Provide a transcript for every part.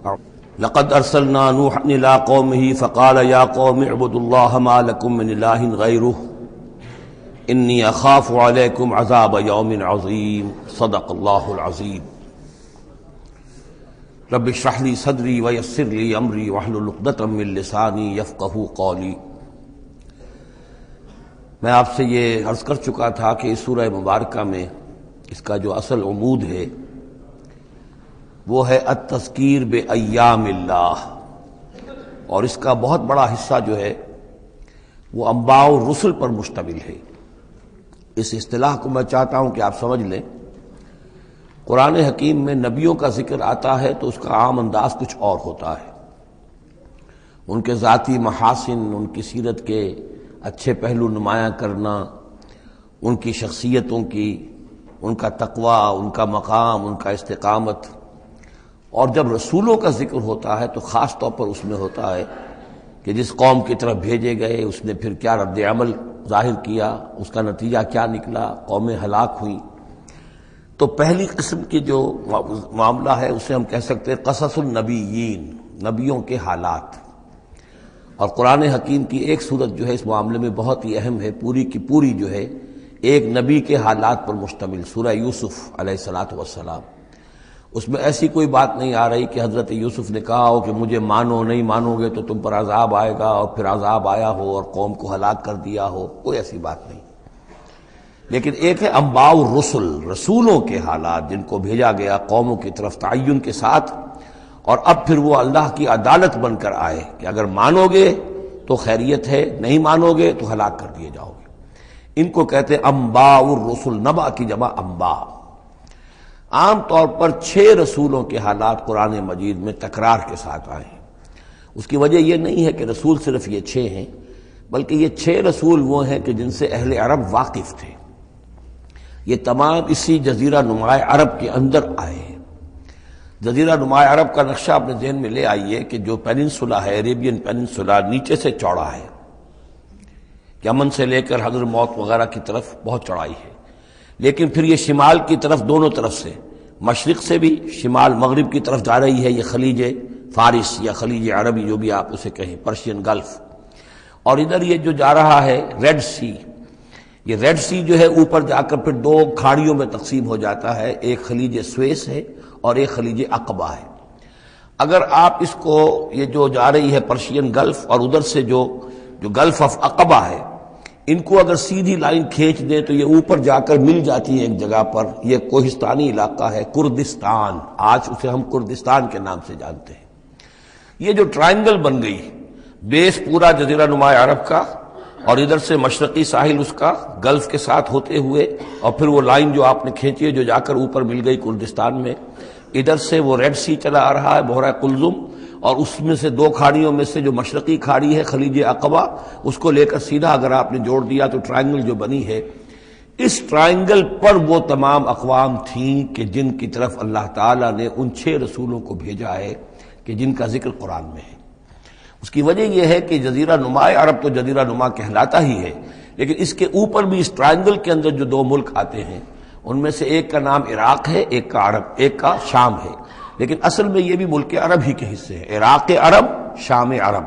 لقد ارسلنا نوحا الى قومه فقال يا قوم اعبدوا الله ما لكم من اله غيره اني اخاف عليكم عذاب يوم عظيم صدق الله العظيم رب اشرح لي صدري ويسر لي امري واحلل عقدة من لساني يفقهوا قولي۔ میں آپ سے یہ عرض کر چکا تھا کہ اس سورہ مبارکہ میں اس کا جو اصل عمود ہے وہ ہے التذکیر بایام اللہ، اور اس کا بہت بڑا حصہ جو ہے وہ انباء الرسل پر مشتمل ہے۔ اس اصطلاح کو میں چاہتا ہوں کہ آپ سمجھ لیں۔ قرآن حکیم میں نبیوں کا ذکر آتا ہے تو اس کا عام انداز کچھ اور ہوتا ہے، ان کے ذاتی محاسن، ان کی سیرت کے اچھے پہلو نمایاں کرنا، ان کی شخصیتوں کی، ان کا تقوی، ان کا مقام، ان کا استقامت۔ اور جب رسولوں کا ذکر ہوتا ہے تو خاص طور پر اس میں ہوتا ہے کہ جس قوم کی طرف بھیجے گئے اس نے پھر کیا رد عمل ظاہر کیا، اس کا نتیجہ کیا نکلا، قومیں ہلاک ہوئیں۔ تو پہلی قسم کی جو معاملہ ہے اسے ہم کہہ سکتے ہیں قصص النبیین، نبیوں کے حالات۔ اور قرآن حکیم کی ایک صورت جو ہے اس معاملے میں بہت ہی اہم ہے، پوری کی پوری جو ہے ایک نبی کے حالات پر مشتمل، سورہ یوسف علیہ الصلوۃ والسلام۔ اس میں ایسی کوئی بات نہیں آ رہی کہ حضرت یوسف نے کہا ہو کہ مجھے مانو، نہیں مانو گے تو تم پر عذاب آئے گا، اور پھر عذاب آیا ہو اور قوم کو ہلاک کر دیا ہو، کوئی ایسی بات نہیں۔ لیکن ایک ہے انباء الرسل، رسولوں کے حالات جن کو بھیجا گیا قوموں کی طرف تعین کے ساتھ، اور اب پھر وہ اللہ کی عدالت بن کر آئے کہ اگر مانو گے تو خیریت ہے، نہیں مانو گے تو ہلاک کر دیے جاؤ گے۔ ان کو کہتے ہیں انباء الرسل، نبأ کی جمع انباء۔ عام طور پر 6 رسولوں کے حالات قرآن مجید میں تکرار کے ساتھ آئے ہیں۔ اس کی وجہ یہ نہیں ہے کہ رسول صرف یہ 6 ہیں، بلکہ یہ 6 رسول وہ ہیں کہ جن سے اہل عرب واقف تھے۔ یہ تمام اسی جزیرہ نماء عرب کے اندر آئے ہیں۔ جزیرہ نماء عرب کا نقشہ اپنے ذہن میں لے آئیے کہ جو پیننسولا ہے، عربین پیننسولا، نیچے سے چوڑا ہے، یمن سے لے کر حضر موت وغیرہ کی طرف بہت چوڑائی ہے، لیکن پھر یہ شمال کی طرف دونوں طرف سے، مشرق سے بھی شمال مغرب کی طرف جا رہی ہے، یہ خلیج فارس یا خلیج عربی جو بھی آپ اسے کہیں، پرشین گلف۔ اور ادھر یہ جو جا رہا ہے ریڈ سی، یہ ریڈ سی جو ہے اوپر جا کر پھر 2 کھاڑیوں میں تقسیم ہو جاتا ہے، ایک خلیج سویس ہے اور ایک خلیج عقبہ ہے۔ اگر آپ اس کو، یہ جو جا رہی ہے پرشین گلف اور ادھر سے جو گلف آف عقبہ ہے، ان کو اگر سیدھی لائن کھینچ دیں تو یہ اوپر جا کر مل جاتی ہے ایک جگہ پر۔ یہ کوہستانی علاقہ ہے، کردستان، آج اسے ہم کردستان کے نام سے جانتے ہیں۔ یہ جو ٹرائنگل بن گئی، بیس پورا جزیرہ نماء عرب کا، اور ادھر سے مشرقی ساحل اس کا گلف کے ساتھ ہوتے ہوئے، اور پھر وہ لائن جو آپ نے کھینچی ہے جو جا کر اوپر مل گئی کردستان میں، ادھر سے وہ ریڈ سی چلا آ رہا ہے، بحیرہ قلزم، اور اس میں سے 2 کھاڑیوں میں سے جو مشرقی کھاڑی ہے خلیج عقبہ، اس کو لے کر سیدھا اگر آپ نے جوڑ دیا تو ٹرائنگل جو بنی ہے، اس ٹرائنگل پر وہ تمام اقوام تھیں کہ جن کی طرف اللہ تعالیٰ نے ان 6 رسولوں کو بھیجا ہے کہ جن کا ذکر قرآن میں ہے۔ اس کی وجہ یہ ہے کہ جزیرہ نماء عرب تو جزیرہ نما کہلاتا ہی ہے، لیکن اس کے اوپر بھی اس ٹرائنگل کے اندر جو 2 ملک آتے ہیں ان میں سے ایک کا نام عراق ہے، ایک کا عرب، ایک کا شام ہے، لیکن اصل میں یہ بھی ملک عرب ہی کے حصے ہیں، عراق عرب، شام عرب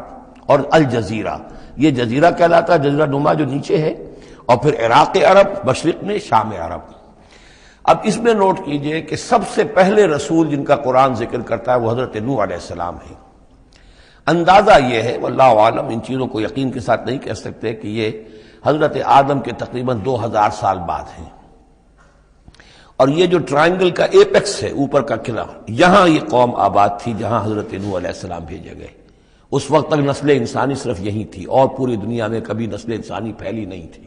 اور الجزیرہ، یہ جزیرہ کہلاتا ہے، جزیرہ نما جو نیچے ہے، اور پھر عراق عرب مشرق میں، شام عرب۔ اب اس میں نوٹ کیجئے کہ سب سے پہلے رسول جن کا قرآن ذکر کرتا ہے وہ حضرت نوح علیہ السلام ہے۔ اندازہ یہ ہے، واللہ عالم، ان چیزوں کو یقین کے ساتھ نہیں کہہ سکتے، کہ یہ حضرت آدم کے تقریباً 2000 سال بعد ہیں۔ اور یہ جو ٹرائنگل کا ایپیکس ہے، اوپر کا قلعہ، یہاں یہ قوم آباد تھی جہاں حضرت نوح علیہ السلام بھیجے گئے۔ اس وقت تک نسل انسانی صرف یہی تھی، اور پوری دنیا میں کبھی نسل انسانی پھیلی نہیں تھی۔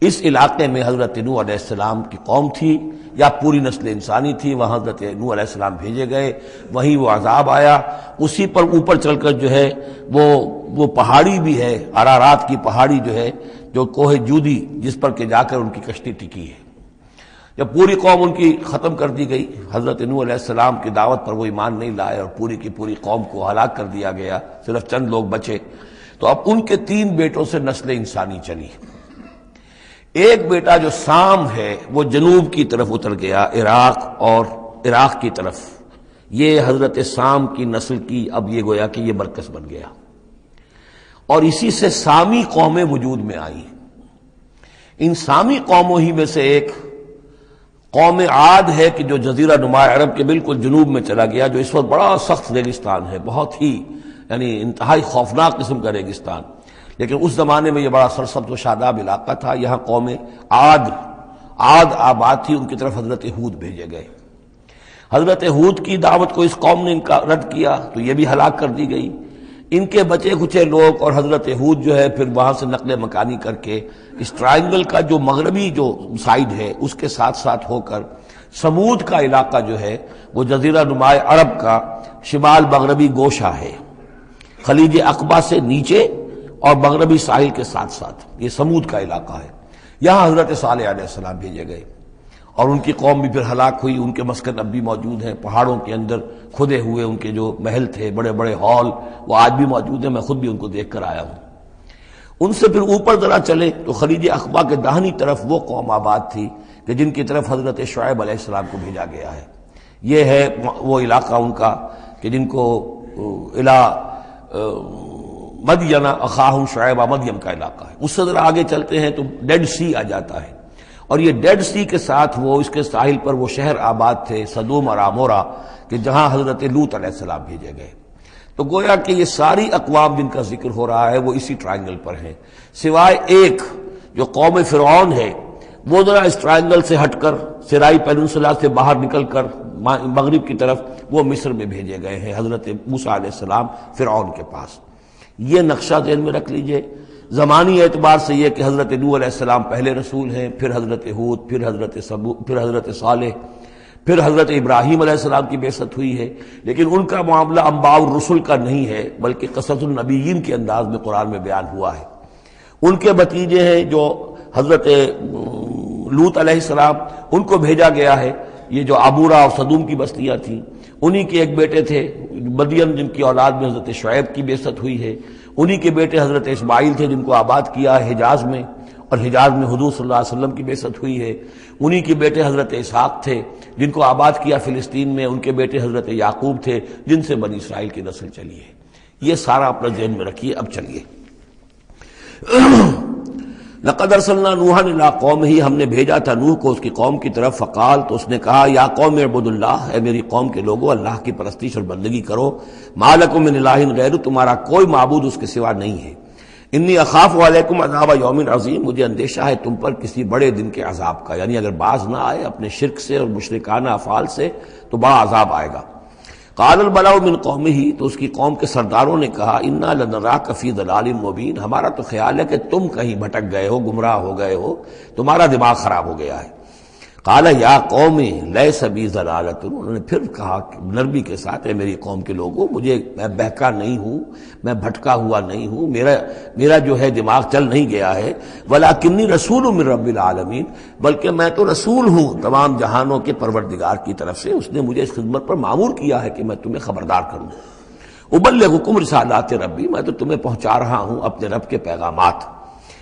اس علاقے میں حضرت نوح علیہ السلام کی قوم تھی، یا پوری نسل انسانی تھی، وہاں حضرت نوح علیہ السلام بھیجے گئے، وہیں وہ عذاب آیا۔ اسی پر اوپر چل کر جو ہے وہ پہاڑی بھی ہے، ارارات کی پہاڑی جو ہے، جو کوہ جودی، جس پر کہ جا کر ان کی کشتی ٹکی ہے۔ جب پوری قوم ان کی ختم کر دی گئی، حضرت نوح علیہ السلام کی دعوت پر وہ ایمان نہیں لائے اور پوری کی پوری قوم کو ہلاک کر دیا گیا، صرف چند لوگ بچے، تو اب ان کے 3 بیٹوں سے نسل انسانی چلی۔ ایک بیٹا جو سام ہے وہ جنوب کی طرف اتر گیا، عراق کی طرف، یہ حضرت سام کی نسل کی اب یہ گویا کہ یہ مرکز بن گیا، اور اسی سے سامی قومیں وجود میں آئی۔ ان سامی قوموں ہی میں سے ایک قوم عاد ہے کہ جو جزیرہ نما عرب کے بالکل جنوب میں چلا گیا، جو اس وقت بڑا سخت ریگستان ہے، بہت ہی یعنی انتہائی خوفناک قسم کا ریگستان، لیکن اس زمانے میں یہ بڑا سرسبز و شاداب علاقہ تھا۔ یہاں قوم عاد آباد تھی، ان کی طرف حضرت ہود بھیجے گئے۔ حضرت ہود کی دعوت کو اس قوم نے رد کیا تو یہ بھی ہلاک کر دی گئی۔ ان کے بچے کچے لوگ اور حضرت ہود جو ہے پھر وہاں سے نقل مکانی کر کے اس ٹرائنگل کا جو مغربی جو سائیڈ ہے اس کے ساتھ ساتھ ہو کر سمود کا علاقہ جو ہے وہ جزیرہ نما عرب کا شمال مغربی گوشہ ہے، خلیج عقبہ سے نیچے اور مغربی ساحل کے ساتھ ساتھ یہ سمود کا علاقہ ہے۔ یہاں حضرت صالح علیہ السلام بھیجے گئے اور ان کی قوم بھی پھر ہلاک ہوئی۔ ان کے مسکن اب بھی موجود ہیں، پہاڑوں کے اندر کھدے ہوئے ان کے جو محل تھے، بڑے بڑے ہال، وہ آج بھی موجود ہیں، میں خود بھی ان کو دیکھ کر آیا ہوں۔ ان سے پھر اوپر ذرا چلے تو خلیج عقبہ کے داہنی طرف وہ قوم آباد تھی کہ جن کی طرف حضرت شعیب علیہ السلام کو بھیجا گیا ہے۔ یہ ہے وہ علاقہ ان کا کہ جن کو مدین اخاہم شعیب مدین کا علاقہ ہے۔ اس سے ذرا آگے چلتے ہیں تو ڈیڈ سی آ جاتا ہے، اور یہ ڈیڈ سی کے ساتھ وہ اس کے ساحل پر وہ شہر آباد تھے سدوم اور عمورہ کہ جہاں حضرت لوط علیہ السلام بھیجے گئے۔ تو گویا کہ یہ ساری اقوام جن کا ذکر ہو رہا ہے وہ اسی ٹرائنگل پر ہیں، سوائے ایک جو قوم فرعون ہے، وہ ذرا اس ٹرائنگل سے ہٹ کر سرائی پیننسلا سے باہر نکل کر مغرب کی طرف وہ مصر میں بھیجے گئے ہیں حضرت موسیٰ علیہ السلام فرعون کے پاس۔ یہ نقشہ ذہن میں رکھ لیجئے۔ زمانی اعتبار سے یہ کہ حضرت نوح علیہ السلام پہلے رسول ہیں، پھر حضرت ہود، پھر حضرت صالح، پھر حضرت ابراہیم علیہ السلام کی بعثت ہوئی ہے، لیکن ان کا معاملہ انباء الرسل کا نہیں ہے بلکہ قصص النبیین کے انداز میں قرآن میں بیان ہوا ہے۔ ان کے بھتیجے ہیں جو حضرت لوط علیہ السلام، ان کو بھیجا گیا ہے۔ یہ جو عمورہ اور صدوم کی بستیاں تھیں، انہی کے ایک بیٹے تھے مدین جن کی اولاد میں حضرت شعیب کی بعثت ہوئی ہے، انہی کے بیٹے حضرت اسماعیل تھے جن کو آباد کیا ہے حجاز میں، اور حجاز میں حضور صلی اللہ علیہ وسلم کی بعثت ہوئی ہے۔ انہی کے بیٹے حضرت اسحاق تھے جن کو آباد کیا فلسطین میں، ان کے بیٹے حضرت یعقوب تھے جن سے بنی اسرائیل کی نسل چلی ہے۔ یہ سارا اپنا ذہن میں رکھیے۔ اب چلیے، لقد ارسلنا نوحا الی قومہ، ہم نے بھیجا تھا نوح کو اس کی قوم کی طرف، فقال، تو اس نے کہا، یا قوم اعبدوا اللہ، اے میری قوم کے لوگو اللہ کی پرستش اور بندگی کرو، ما لکم من الہ غیر، تمہارا کوئی معبود اس کے سوا نہیں ہے، انی اخاف علیکم عذاب یوم عظیم، مجھے اندیشہ ہے تم پر کسی بڑے دن کے عذاب کا، یعنی اگر باز نہ آئے اپنے شرک سے اور مشرکانہ افعال سے تو بڑا عذاب آئے گا۔ قال الملأ من قومہ، تو اس کی قوم کے سرداروں نے کہا، انا لنراک فی ضلال مبین، ہمارا تو خیال ہے کہ تم کہیں بھٹک گئے ہو، گمراہ ہو گئے ہو، تمہارا دماغ خراب ہو گیا ہے۔ قال یا قوم لیس بی ضلالۃ، انہوں نے پھر کہا نرمی کے ساتھ، اے میری قوم کے لوگوں، میں بہکا نہیں ہوں، میں بھٹکا ہوا نہیں ہوں، میرا جو ہے دماغ چل نہیں گیا ہے، ولکنی رسول من رب العالمین، بلکہ میں تو رسول ہوں تمام جہانوں کے پروردگار کی طرف سے، اس نے مجھے اس خدمت پر مامور کیا ہے کہ میں تمہیں خبردار کروں۔ ابلغکم رسالات ربی، میں تو تمہیں پہنچا رہا ہوں اپنے رب کے پیغامات،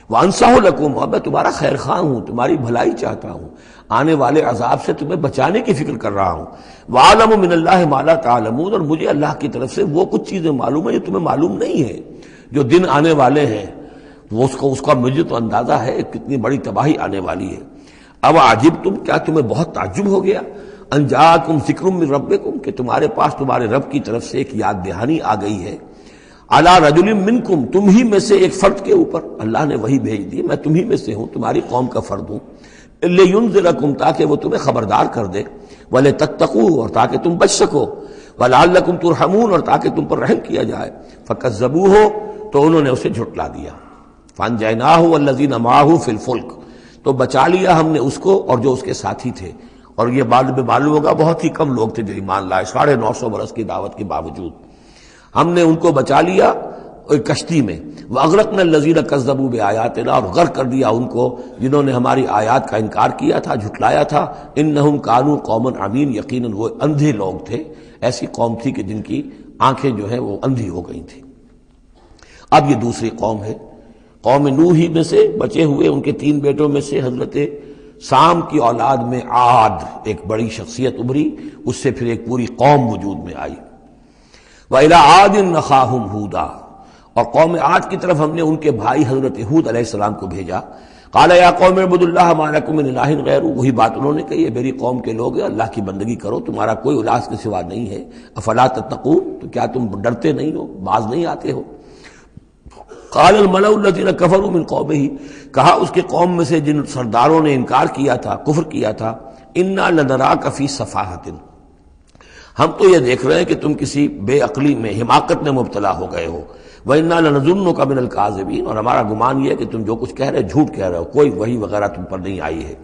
وانصح لکم، اور میں تمہارا خیر خواہ ہوں، تمہاری بھلائی چاہتا ہوں، آنے والے عذاب سے تمہیں بچانے کی فکر کر رہا ہوں۔ وَأَعْلَمُ مِنَ اللَّهِ مَا لَا تَعْلَمُونَ، اور مجھے اللہ کی طرف سے وہ کچھ چیزیں معلوم ہیں جو تمہیں معلوم نہیں ہے، جو دن آنے والے ہیں وہ اس کا مجھے تو اندازہ ہے کتنی بڑی تباہی آنے والی ہے۔ اب عجبتم، کیا تمہیں بہت تعجب ہو گیا، ان جاءکم ذکر من ربکم، کہ تمہارے پاس تمہارے رب کی طرف سے ایک یاد دہانی آ گئی ہے، علی رجل منکم، تم ہی میں سے ایک فرد کے اوپر اللہ نے وہی بھیج دی، میں تم ہی میں سے ہوں، تمہاری قوم کا فرد ہوں، لینذرکم، تاکہ وہ تمہیں خبردار کر دے، ولتتقوا، اور تاکہ تم بچ سکو، ولعلکم ترحمون، اور تاکہ تم پر رحم کیا جائے، فکذبوہ، تو انہوں نے اسے جھٹلا دیا، فانجیناہ والذین معہ فی الفلک، تو بچا لیا ہم نے اس کو اور جو اس کے ساتھی تھے، اور یہ بعد میں معلوم ہوگا بہت ہی کم لوگ تھے جو ایمان لائے 950 برس کی دعوت کے باوجود، ہم نے ان کو بچا لیا ایک کشتی میں، وَأَغْرَقْنَا الَّذِينَ كَذَّبُوا بِآيَاتِنَا، اور غرق کر دیا ان کو جنہوں نے ہماری آیات کا انکار کیا تھا، جھٹلایا تھا، إِنَّهُمْ كَانُوا قَوْمًا عَمِينَ، یقیناً وہ اندھے لوگ تھے، ایسی قوم تھی کہ جن کی آنکھیں جو ہیں وہ اندھی ہو گئی تھیں۔ اب یہ دوسری قوم ہے، قوم نوح ہی میں سے بچے ہوئے ان کے 3 بیٹوں میں سے حضرت سام کی اولاد میں عاد ایک بڑی شخصیت ابھری، اس سے پھر ایک پوری قوم وجود میں آئی۔ وَإِلَىٰ عَادٍ أَخَاهُمْ هُودًا، اور قوم عاد کی طرف ہم نے ان کے بھائی حضرت ہود علیہ السلام کو بھیجا۔ قال یا قوم اعبدوا اللہ ما لکم من الہ غیرہ، وہی بات انہوں نے کہی ہے، میری قوم کے لوگ اللہ کی بندگی کرو، تمہارا کوئی الہ کے سوا نہیں ہے۔ افلا تتقون، تو کیا تم ڈرتے نہیں ہو، باز نہیں آتے ہو؟ قال الملأ الذین کفروا من قومہ، کہا اس کے قوم میں سے جن سرداروں نے انکار کیا تھا، کفر کیا تھا، انا لنراک فی صفاحۃ، ہم تو یہ دیکھ رہے ہیں کہ تم کسی بے عقلی میں، حماقت میں مبتلا ہو گئے ہو۔ وَإِنَّا لَنَظُنُّكَ مِنَ الْكَاذِبِينَ، اور ہمارا گمان یہ ہے کہ تم جو کچھ کہہ رہے جھوٹ کہہ رہے ہو، کوئی وحی وغیرہ تم پر نہیں آئی ہے۔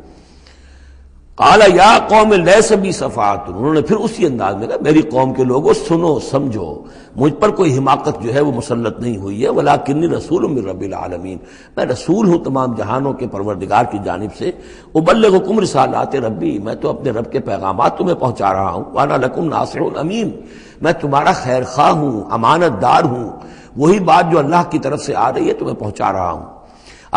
قَالَ يَا قَوْمِ لَيْسَ بِي صَفَاحَةٌ، انہوں نے پھر اسی انداز میں کہا میری قوم کے لوگوں سنو سمجھو، مجھ پر کوئی حماقت جو ہے وہ مسلط نہیں ہوئی ہے، وَلَٰكِنِّي رَسُولٌ مِّن رَّبِّ الْعَالَمِينَ، میں رسول ہوں تمام جہانوں کے پروردگار کی جانب سے، أُبَلِّغُكُمْ رِسَالَاتِ رَبِّي، میں تو اپنے رب کے پیغامات تمہیں پہنچا رہا ہوں، وَأَنَا لَكُمْ نَاصِحٌ أَمِينٌ، میں تمہارا خیر خواہ ہوں، امانت دار ہوں، وہی بات جو اللہ کی طرف سے آ رہی ہے تمہیں پہنچا رہا ہوں۔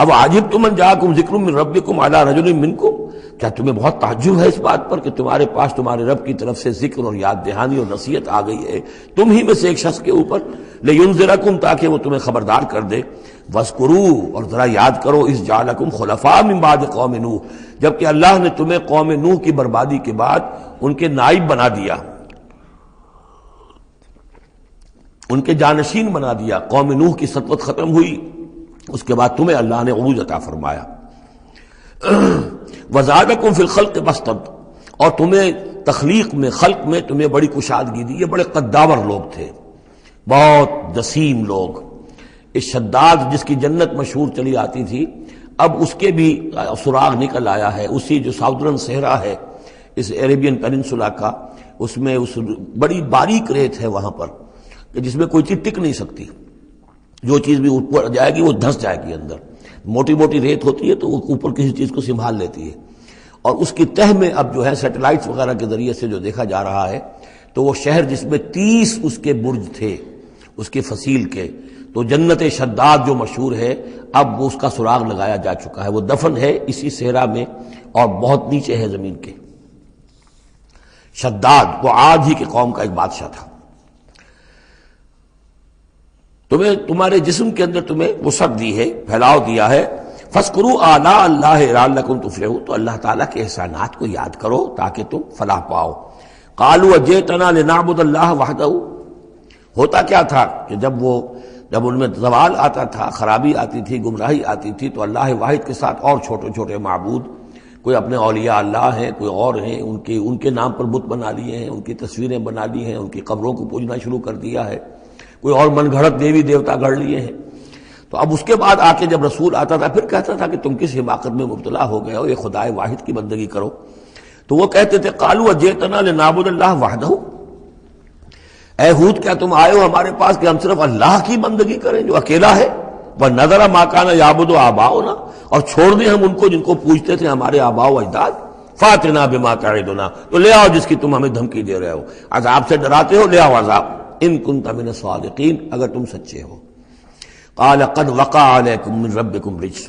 اب عجبتم ان جاءکم ذکر من ربکم علی رجل منکم، کیا تمہیں بہت تعجب ہے اس بات پر کہ تمہارے پاس تمہارے رب کی طرف سے ذکر اور یاد دہانی اور نصیحت آ گئی ہے تم ہی میں سے ایک شخص کے اوپر، لینذرکم، تاکہ وہ تمہیں خبردار کر دے، واذکروا، اور ذرا یاد کرو، اذ جعلکم خلفاء من بعد قوم نوح، جبکہ اللہ نے تمہیں قوم نوح کی بربادی کے بعد ان کے نائب بنا دیا، ان کے جانشین بنا دیا، قوم نوح کی سطوت ختم ہوئی، اس کے بعد تمہیں اللہ نے عروج عطا فرمایا۔ وزادکم فی الخلق بسطۃ، اور تمہیں تخلیق میں، خلق میں تمہیں بڑی کشادگی دی، یہ بڑے قداور لوگ تھے، بہت جسیم لوگ۔ اس شداد جس کی جنت مشہور چلی آتی تھی، اب اس کے بھی سراغ نکل آیا ہے، اسی جو ساؤدرن صحرا ہے اس عربین پیننسولا کا، اس میں اس بڑی باریک ریت ہے وہاں پر کہ جس میں کوئی چیز ٹک نہیں سکتی، جو چیز بھی اوپر جائے گی وہ دھنس جائے گی اندر، موٹی موٹی ریت ہوتی ہے تو وہ اوپر کسی چیز کو سنبھال لیتی ہے، اور اس کی تہ میں اب جو ہے سیٹلائٹس وغیرہ کے ذریعے سے جو دیکھا جا رہا ہے، تو وہ شہر جس میں 30 اس کے برج تھے اس کے فصیل کے، تو جنت شداد جو مشہور ہے اب وہ اس کا سراغ لگایا جا چکا ہے، وہ دفن ہے اسی صحرا میں اور بہت نیچے ہے زمین کے۔ شداد وہ عاد ہی کے قوم کا ایک بادشاہ تھا۔ تمہیں تمہارے جسم کے اندر تمہیں وسعت دی ہے، پھیلاؤ دیا ہے، فاذکروا آلاء اللہ لعلکم تفلحون، تو اللہ تعالیٰ کے احسانات کو یاد کرو تاکہ تم فلاح پاؤ۔ قالوا اجئتنا لنعبد اللہ وحدہ، ہوتا کیا تھا کہ جب ان میں زوال آتا تھا، خرابی آتی تھی، گمراہی آتی تھی، تو اللہ واحد کے ساتھ اور چھوٹے چھوٹے معبود، کوئی اپنے اولیاء اللہ ہیں، کوئی اور ہیں، ان کے نام پر بت بنا لیے ہیں، ان کی تصویریں بنا لی ہیں، ان کی قبروں کو پوجنا شروع کر دیا ہے، کوئی اور من گھڑت دیوی دیوتا گھڑ لیے ہیں۔ تو اب اس کے بعد آ کے جب رسول آتا تھا پھر کہتا تھا کہ تم کس حماقت میں مبتلا ہو گئے ہو، یہ خدائے واحد کی بندگی کرو، تو وہ کہتے تھے قالوا اجئتنا لنعبد اللہ وحدہ، اے ہود کیا تم آئے ہو ہمارے پاس کہ ہم صرف اللہ کی بندگی کریں جو اکیلا ہے، وَنَذَرَ مَا كَانَ يَعْبُدُ آبَاؤُنَا، اور چھوڑ دیں ہم ان کو جن کو پوجتے تھے ہمارے آباء و اجداد، فَأْتِنَا بِمَا تَعِدُنَا، تو لے آؤ جس کی تم ہمیں دھمکی دے رہے ہو، عذاب سے ڈراتے ہو، لے آؤ عذاب، ان كنت من الصادقین، اگر تم سچے ہو۔ قال قد وقع علیکم من ربکم رجس،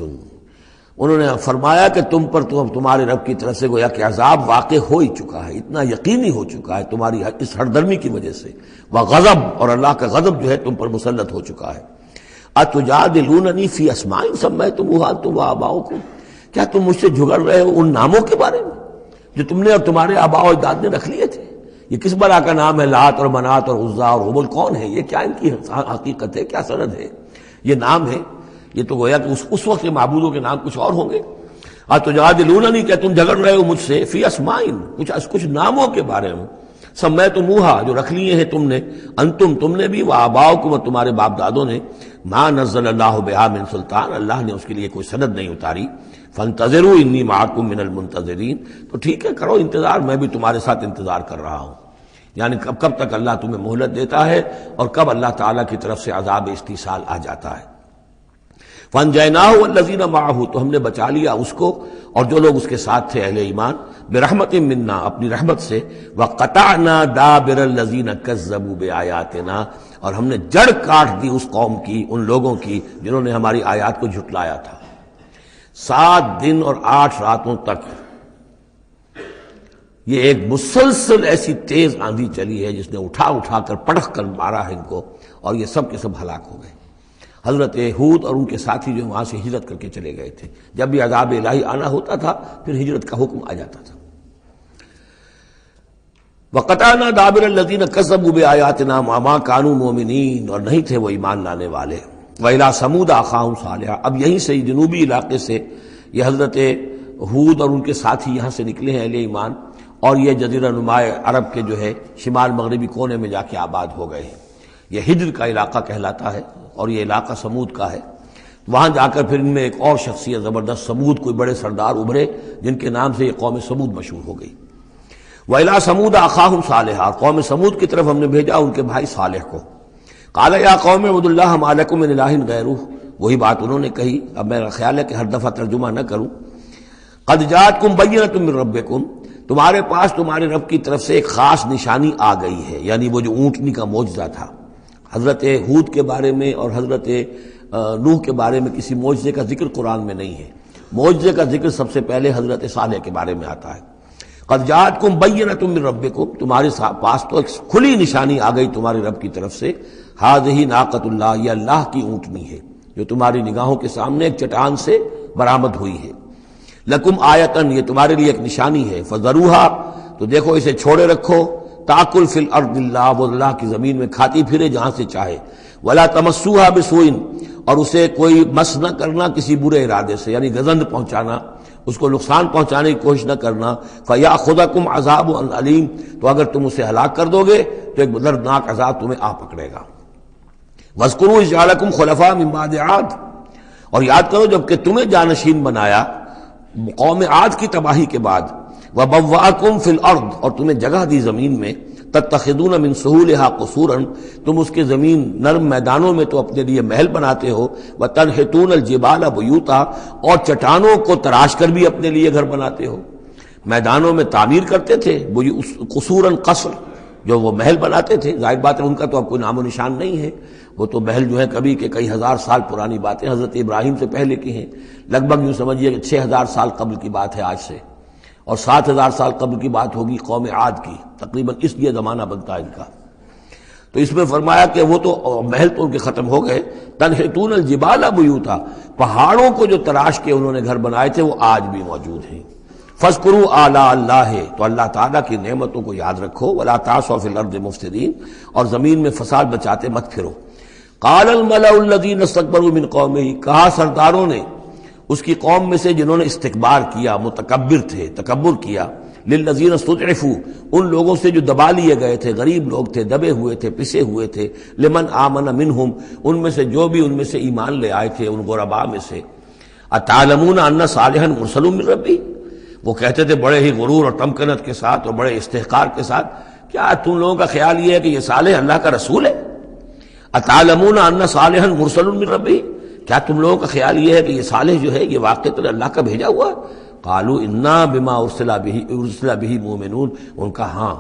انہوں نے فرمایا کہ تم پر تمہارے رب کی طرف سے گویا کہ عذاب واقع ہو ہی چکا ہے، اتنا یقینی ہو چکا ہے تمہاری اس ہردرمی کی وجہ سے، وغضب، اور اللہ کا غضب جو ہے تم پر مسلط ہو چکا ہے۔ اتجادلوننی فی اسماء سمیتموها انتم وآباؤکم، کیا تم مجھ سے جھگڑ رہے ہو ان ناموں کے بارے میں جو تم نے اور تمہارے آباء و اجداد نے رکھ لیے تھے؟ یہ کس بلا کا نام ہے؟ لات اور منات اور عزا اور ہبل کون ہے؟ یہ کیا ان کی حقیقت ہے، کیا سند ہے؟ یہ نام ہے، یہ تو گویا کہ اس وقت کے معبودوں کے نام کچھ اور ہوں گے۔ اتجادلوننی، کیا تم جھگڑ رہے ہو مجھ سے فی اسماء، کچھ ناموں کے بارے میں، سمیتموها، جو رکھ لیے ہیں تم نے، انتم، تم نے بھی، وآباؤکم، اور تمہارے باپ دادوں نے، ما نزل اللہ بہا من سلطان، اللہ نے اس کے لیے کوئی سند نہیں اتاری، فانتظروا انی معکم من المنتظرین، تو ٹھیک ہے کرو انتظار، میں بھی تمہارے ساتھ انتظار کر رہا ہوں، یعنی کب تک اللہ تمہیں مہلت دیتا ہے اور کب اللہ تعالیٰ کی طرف سے عذاب استیصال آ جاتا ہے۔ فانجیناہ والذین معہ، تو ہم نے بچا لیا اس کو اور جو لوگ اس کے ساتھ تھے اہل ایمان، برحمت منا، اپنی رحمت سے، وقطعنا دابر الذین کذبوا بآیاتنا، اور ہم نے جڑ کاٹ دی اس قوم کی، ان لوگوں کی جنہوں نے ہماری آیات کو جھٹلایا تھا۔ 7 دن اور 8 راتوں تک یہ ایک مسلسل ایسی تیز آندھی چلی ہے جس نے اٹھا اٹھا کر پٹخ کر مارا ہے ان کو، اور یہ سب کے سب ہلاک ہو گئے۔ حضرت ہود اور ان کے ساتھی جو وہاں سے ہجرت کر کے چلے گئے تھے، جب بھی عذاب الہی آنا ہوتا تھا پھر ہجرت کا حکم آ جاتا تھا۔ وَقَطَعْنَا دَابِرَ الَّذِينَ كَذَّبُوا بِآيَاتِنَا وَمَا كَانُوا مُؤْمِنِينَ، اور نہیں تھے وہ ایمان لانے والے۔ وَإِلَىٰ ثَمُودَ أَخَاهُمْ صَالِحًا، اب یہیں سے جنوبی علاقے سے یہ حضرت ہود اور ان کے ساتھی یہاں سے نکلے ہیں اہل ایمان، اور یہ جزیرہ نما عرب کے جو ہے شمال مغربی کونے میں جا کے آباد ہو گئے ہیں۔ یہ ہجر کا علاقہ کہلاتا ہے اور یہ علاقہ سمود کا ہے۔ وہاں جا کر پھر ان میں ایک اور شخصیت زبردست سمود کوئی بڑے سردار ابھرے جن کے نام سے یہ قوم سمود مشہور ہو گئی۔ وَإِلَىٰ ثَمُودَ أَخَاهُمْ صَالِحًا، قوم سمود کی طرف ہم نے بھیجا ان کے بھائی صالح کو۔ قَالَ يَا قَوْمِ اعْبُدُوا اللَّهَ مَا لَكُم مِّنْ إِلَٰهٍ غَيْرُهُ، وہی بات انہوں نے کہی۔ اب میرا خیال ہے کہ ہر دفعہ ترجمہ نہ کروں۔ قَدْ جَاءَتْكُم بَيِّنَةٌ مِّن رَّبِّكُم، تمہارے پاس تمہارے رب کی طرف سے ایک خاص نشانی آ گئی ہے، یعنی وہ جو اونٹنی کا معجزہ تھا۔ حضرت ہود کے بارے میں اور حضرت نوح کے بارے میں کسی معجزے کا ذکر قرآن میں نہیں ہے۔ معجزے کا ذکر سب سے پہلے حضرت صالح کے بارے میں آتا ہے۔ قد جاءتکم بینۃ من ربکم، تمہارے پاس تو ایک کھلی نشانی آ گئی تمہارے رب کی طرف سے۔ ھذہ ناقۃ اللہ، یہ اللہ کی اونٹنی ہے جو تمہاری نگاہوں کے سامنے ایک چٹان سے برآمد ہوئی ہے۔ لکم آیۃ، یہ تمہارے لیے ایک نشانی ہے۔ فذروھا، تو دیکھو اسے چھوڑے رکھو۔ تاکل فی الارض اللہ، وہ اللہ کی زمین میں کھاتی پھرے جہاں سے چاہے۔ ولا تمسوها بسوء، اور اسے کوئی مس نہ کرنا کسی برے ارادے سے، یعنی گزند پہنچانا، اس کو نقصان پہنچانے کی کوشش نہ کرنا۔ فیاخذکم عذاب علیم، تو اگر تم اسے ہلاک کر دو گے تو ایک دردناک عذاب تمہیں آ پکڑے گا۔ واذکروا اذ جعلکم خلفاء من بعد عاد، اور یاد کرو جب کہ تمہیں جانشین بنایا قوم عاد کی تباہی کے بعد۔ وبوأکم فی الارض، اور تمہیں جگہ دی زمین میں۔ تتخذون من سہولها قصورا، تم اس کے زمین نرم میدانوں میں تو اپنے لیے محل بناتے ہو۔ وتنحتون الجبال بیوتا، اور چٹانوں کو تراش کر بھی اپنے لیے گھر بناتے ہو۔ میدانوں میں تعمیر کرتے تھے قصورا، قصر جو وہ محل بناتے تھے، ظاہر بات ہے ان کا تو اب کوئی نام و نشان نہیں ہے، وہ تو محل جو ہے کبھی کہ کئی ہزار سال پرانی باتیں حضرت ابراہیم سے پہلے کی ہیں، لگ بھگ یوں سمجھیے کہ 6000 سال قبل کی بات ہے آج سے، اور 7000 سال قبل کی بات ہوگی قوم عاد کی، تقریباً اس لیے زمانہ بنتا ہے ان کا۔ تو اس میں فرمایا کہ وہ تو محل تو ان کے ختم ہو گئے۔ تنحتون الجبال بیوتا، پہاڑوں کو جو تراش کے انہوں نے گھر بنائے تھے وہ آج بھی موجود ہیں۔ فاذکروا آلاء اللہ، تو اللہ تعالیٰ کی نعمتوں کو یاد رکھو۔ ولا تعثوا فی الارض مفسدین، اور زمین میں فساد بچاتے مت پھرو۔ قال الملأ الذین استکبروا من قومہ، کہا سرداروں نے اس کی قوم میں سے جنہوں نے استکبار کیا، متکبر تھے، تکبر کیا، للذین استضعفوا، ان لوگوں سے جو دبا لیے گئے تھے، غریب لوگ تھے، دبے ہوئے تھے، پسے ہوئے تھے، لمن آمن منہم، ان میں سے جو بھی ان میں سے ایمان لے آئے تھے ان غرباء میں سے۔ اتعلمون ان صالحا مرسل من ربی، وہ کہتے تھے بڑے ہی غرور اور تمکنت کے ساتھ اور بڑے استحقار کے ساتھ، کیا تم لوگوں کا خیال یہ ہے کہ یہ صالح اللہ کا رسول ہے؟ اتعلمون ان صالحا مرسل من ربی، کیا تم لوگوں کا خیال یہ ہے کہ یہ صالح جو ہے یہ واقعتاً اللہ کا بھیجا ہوا؟ قالوا انا بما ارسل به مؤمنون، ان کا ہاں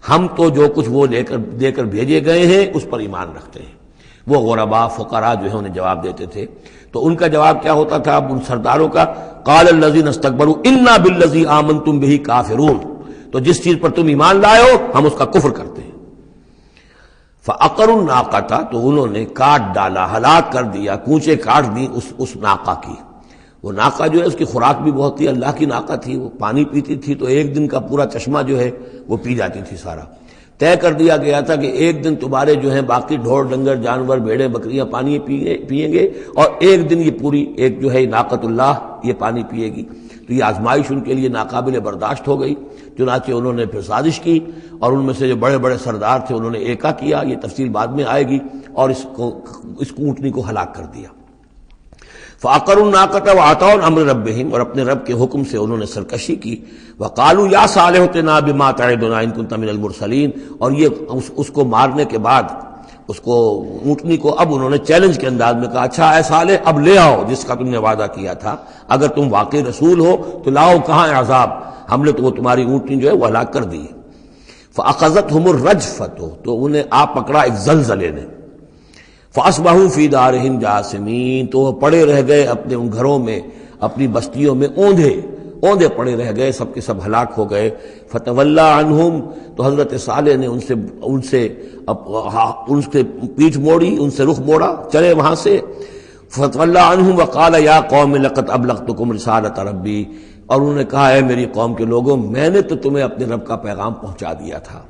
ہم تو جو کچھ وہ دے کر بھیجے گئے ہیں اس پر ایمان رکھتے ہیں۔ وہ غرباء فقراء جو ہے انہیں جواب دیتے تھے، تو ان کا جواب کیا ہوتا تھا اب ان سرداروں کا؟ قال الذین استکبروا انا بالذی آمنتم به کافرون، تو جس چیز پر تم ایمان لائے ہو ہم اس کا کفر کرتے ہیں۔ فعقروا الناقۃ، تو انہوں نے کاٹ ڈالا، ہلاک کر دیا، کونچے کاٹ دی اس ناقہ کی۔ وہ ناقہ جو ہے اس کی خوراک بھی بہت تھی، اللہ کی ناقہ تھی، وہ پانی پیتی تھی تو ایک دن کا پورا چشمہ جو ہے وہ پی جاتی تھی سارا۔ طے کر دیا گیا تھا کہ ایک دن تمہارے جو ہیں باقی ڈھور ڈنگر جانور بھیڑیں بکریاں پانی پئیں گے، اور ایک دن یہ پوری ایک جو ہے ناقۃ اللہ یہ پانی پیے گی۔ تو یہ آزمائش ان کے لیے ناقابل برداشت ہو گئی، چنانچہ انہوں نے پھر سازش کی، اور ان میں سے جو بڑے بڑے سردار تھے انہوں نے ایکا کیا، یہ تفصیل بعد میں آئے گی، اور اس اونٹنی کو ہلاک کر دیا۔ فعقروا الناقۃ وعتوا امر ربہم، اور اپنے رب کے حکم سے انہوں نے سرکشی کی۔ وقالوا یا صالح ائتنا بما تعدنا ان كنت من المرسلین، اور یہ اس کو مارنے کے بعد اس کو اونٹنی کو اب انہوں نے چیلنج کے انداز میں کہا، اچھا اے صالح اب لے آؤ جس کا تم نے وعدہ کیا تھا، اگر تم واقعی رسول ہو تو لاؤ، کہاں ہے عذاب؟ ہم نے تو وہ تمہاری اونٹنی جو ہے وہ ہلاک کر دی۔ فاخذتهم الرجفۃ، تو انہیں آ پکڑا ایک زلزلے نے۔ فاصبحوا فی دارہم جاثمین، تو وہ پڑے رہ گئے اپنے ان گھروں میں اپنی بستیوں میں اوندھے پڑے رہ گئے، سب کے سب ہلاک ہو گئے۔ فتولی عنہم، تو حضرت صالح نے ان سے پیٹھ موڑی، ان سے رخ موڑا، چلے وہاں سے۔ فتولی عنہم وقال یا قوم لقد ابلغتکم رسالۃ ربی، اور انہوں نے کہا اے میری قوم کے لوگوں، میں نے تو تمہیں اپنے رب کا پیغام پہنچا دیا تھا،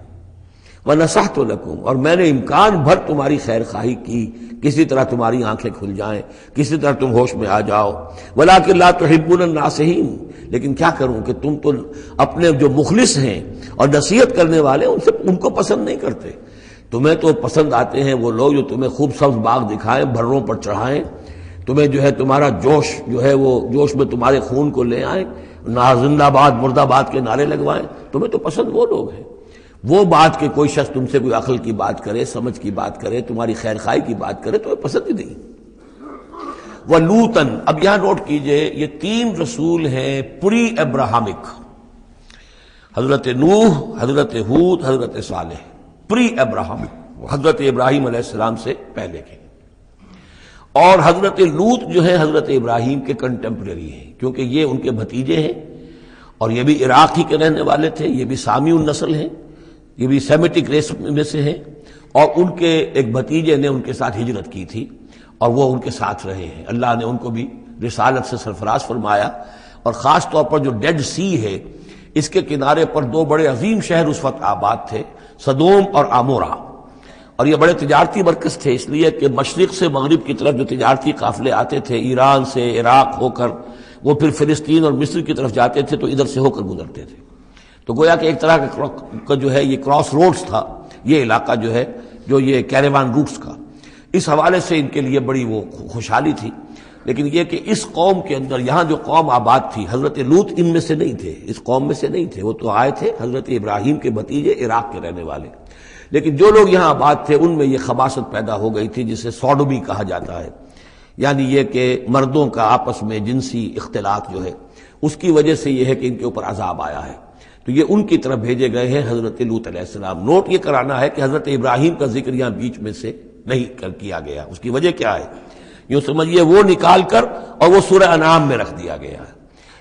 وَنَصَحْتُ لَكُمْ، اور میں نے امکان بھر تمہاری خیر خواہی کی، کسی طرح تمہاری آنکھیں کھل جائیں، کسی طرح تم ہوش میں آ جاؤ، وَلَٰكِن لَا تُحِبُّونَ النَّاصِحِينَ، لیکن کیا کروں کہ تم تو اپنے جو مخلص ہیں اور نصیحت کرنے والے ان کو پسند نہیں کرتے۔ تمہیں تو پسند آتے ہیں وہ لوگ جو تمہیں خوب سبز باغ دکھائیں، بھروں پر چڑھائیں، تمہیں جو ہے تمہارا جوش جو ہے وہ جوش میں تمہارے خون کو لے آئیں، زندہ باد مردہ باد کے نعرے لگوائیں، تمہیں تو پسند وہ لوگ ہیں۔ وہ بات کہ کوئی شخص تم سے کوئی عقل کی بات کرے، سمجھ کی بات کرے، تمہاری خیر خواہی کی بات کرے، تمہیں پسند ہی نہیں۔ وَلُوطًا، اب یہاں نوٹ کیجئے یہ 3 رسول ہیں پری ابراہمک، حضرت نوح، حضرت ہود، حضرت صالح، پری ابراہمک، حضرت ابراہیم علیہ السلام سے پہلے کے۔ اور حضرت لوط جو ہے حضرت ابراہیم کے کنٹمپریری ہیں، کیونکہ یہ ان کے بھتیجے ہیں، اور یہ بھی عراق ہی کے رہنے والے تھے، یہ بھی سامی النسل ہیں، یہ بھی سیمیٹک ریس میں سے ہیں، اور ان کے ایک بھتیجے نے ان کے ساتھ ہجرت کی تھی اور وہ ان کے ساتھ رہے ہیں۔ اللہ نے ان کو بھی رسالت سے سرفراز فرمایا، اور خاص طور پر جو ڈیڈ سی ہے اس کے کنارے پر 2 بڑے عظیم شہر اس وقت آباد تھے، سدوم اور عمورہ، اور یہ بڑے تجارتی مرکز تھے، اس لیے کہ مشرق سے مغرب کی طرف جو تجارتی قافلے آتے تھے، ایران سے عراق ہو کر وہ پھر فلسطین اور مصر کی طرف جاتے تھے، تو ادھر سے ہو کر گزرتے تھے، تو گویا کہ ایک طرح کا جو ہے یہ کراس روڈز تھا یہ علاقہ جو ہے، جو یہ کیریوان روٹس کا۔ اس حوالے سے ان کے لیے بڑی وہ خوشحالی تھی۔ لیکن یہ کہ اس قوم کے اندر یہاں جو قوم آباد تھی، حضرت لوط ان میں سے نہیں تھے، اس قوم میں سے نہیں تھے، وہ تو آئے تھے حضرت ابراہیم کے بھتیجے عراق کے رہنے والے، لیکن جو لوگ یہاں آباد تھے ان میں یہ خباثت پیدا ہو گئی تھی جسے سوڈومی کہا جاتا ہے، یعنی یہ کہ مردوں کا آپس میں جنسی اختلاط جو ہے، اس کی وجہ سے یہ ہے کہ ان کے اوپر عذاب آیا ہے، تو یہ ان کی طرف بھیجے گئے ہیں حضرت لوط علیہ السلام۔ نوٹ یہ کرانا ہے کہ حضرت ابراہیم کا ذکر یہاں بیچ میں سے نہیں کیا گیا، اس کی وجہ کیا ہے؟ یوں سمجھیے وہ نکال کر اور وہ سورہ انعام میں رکھ دیا گیا ہے،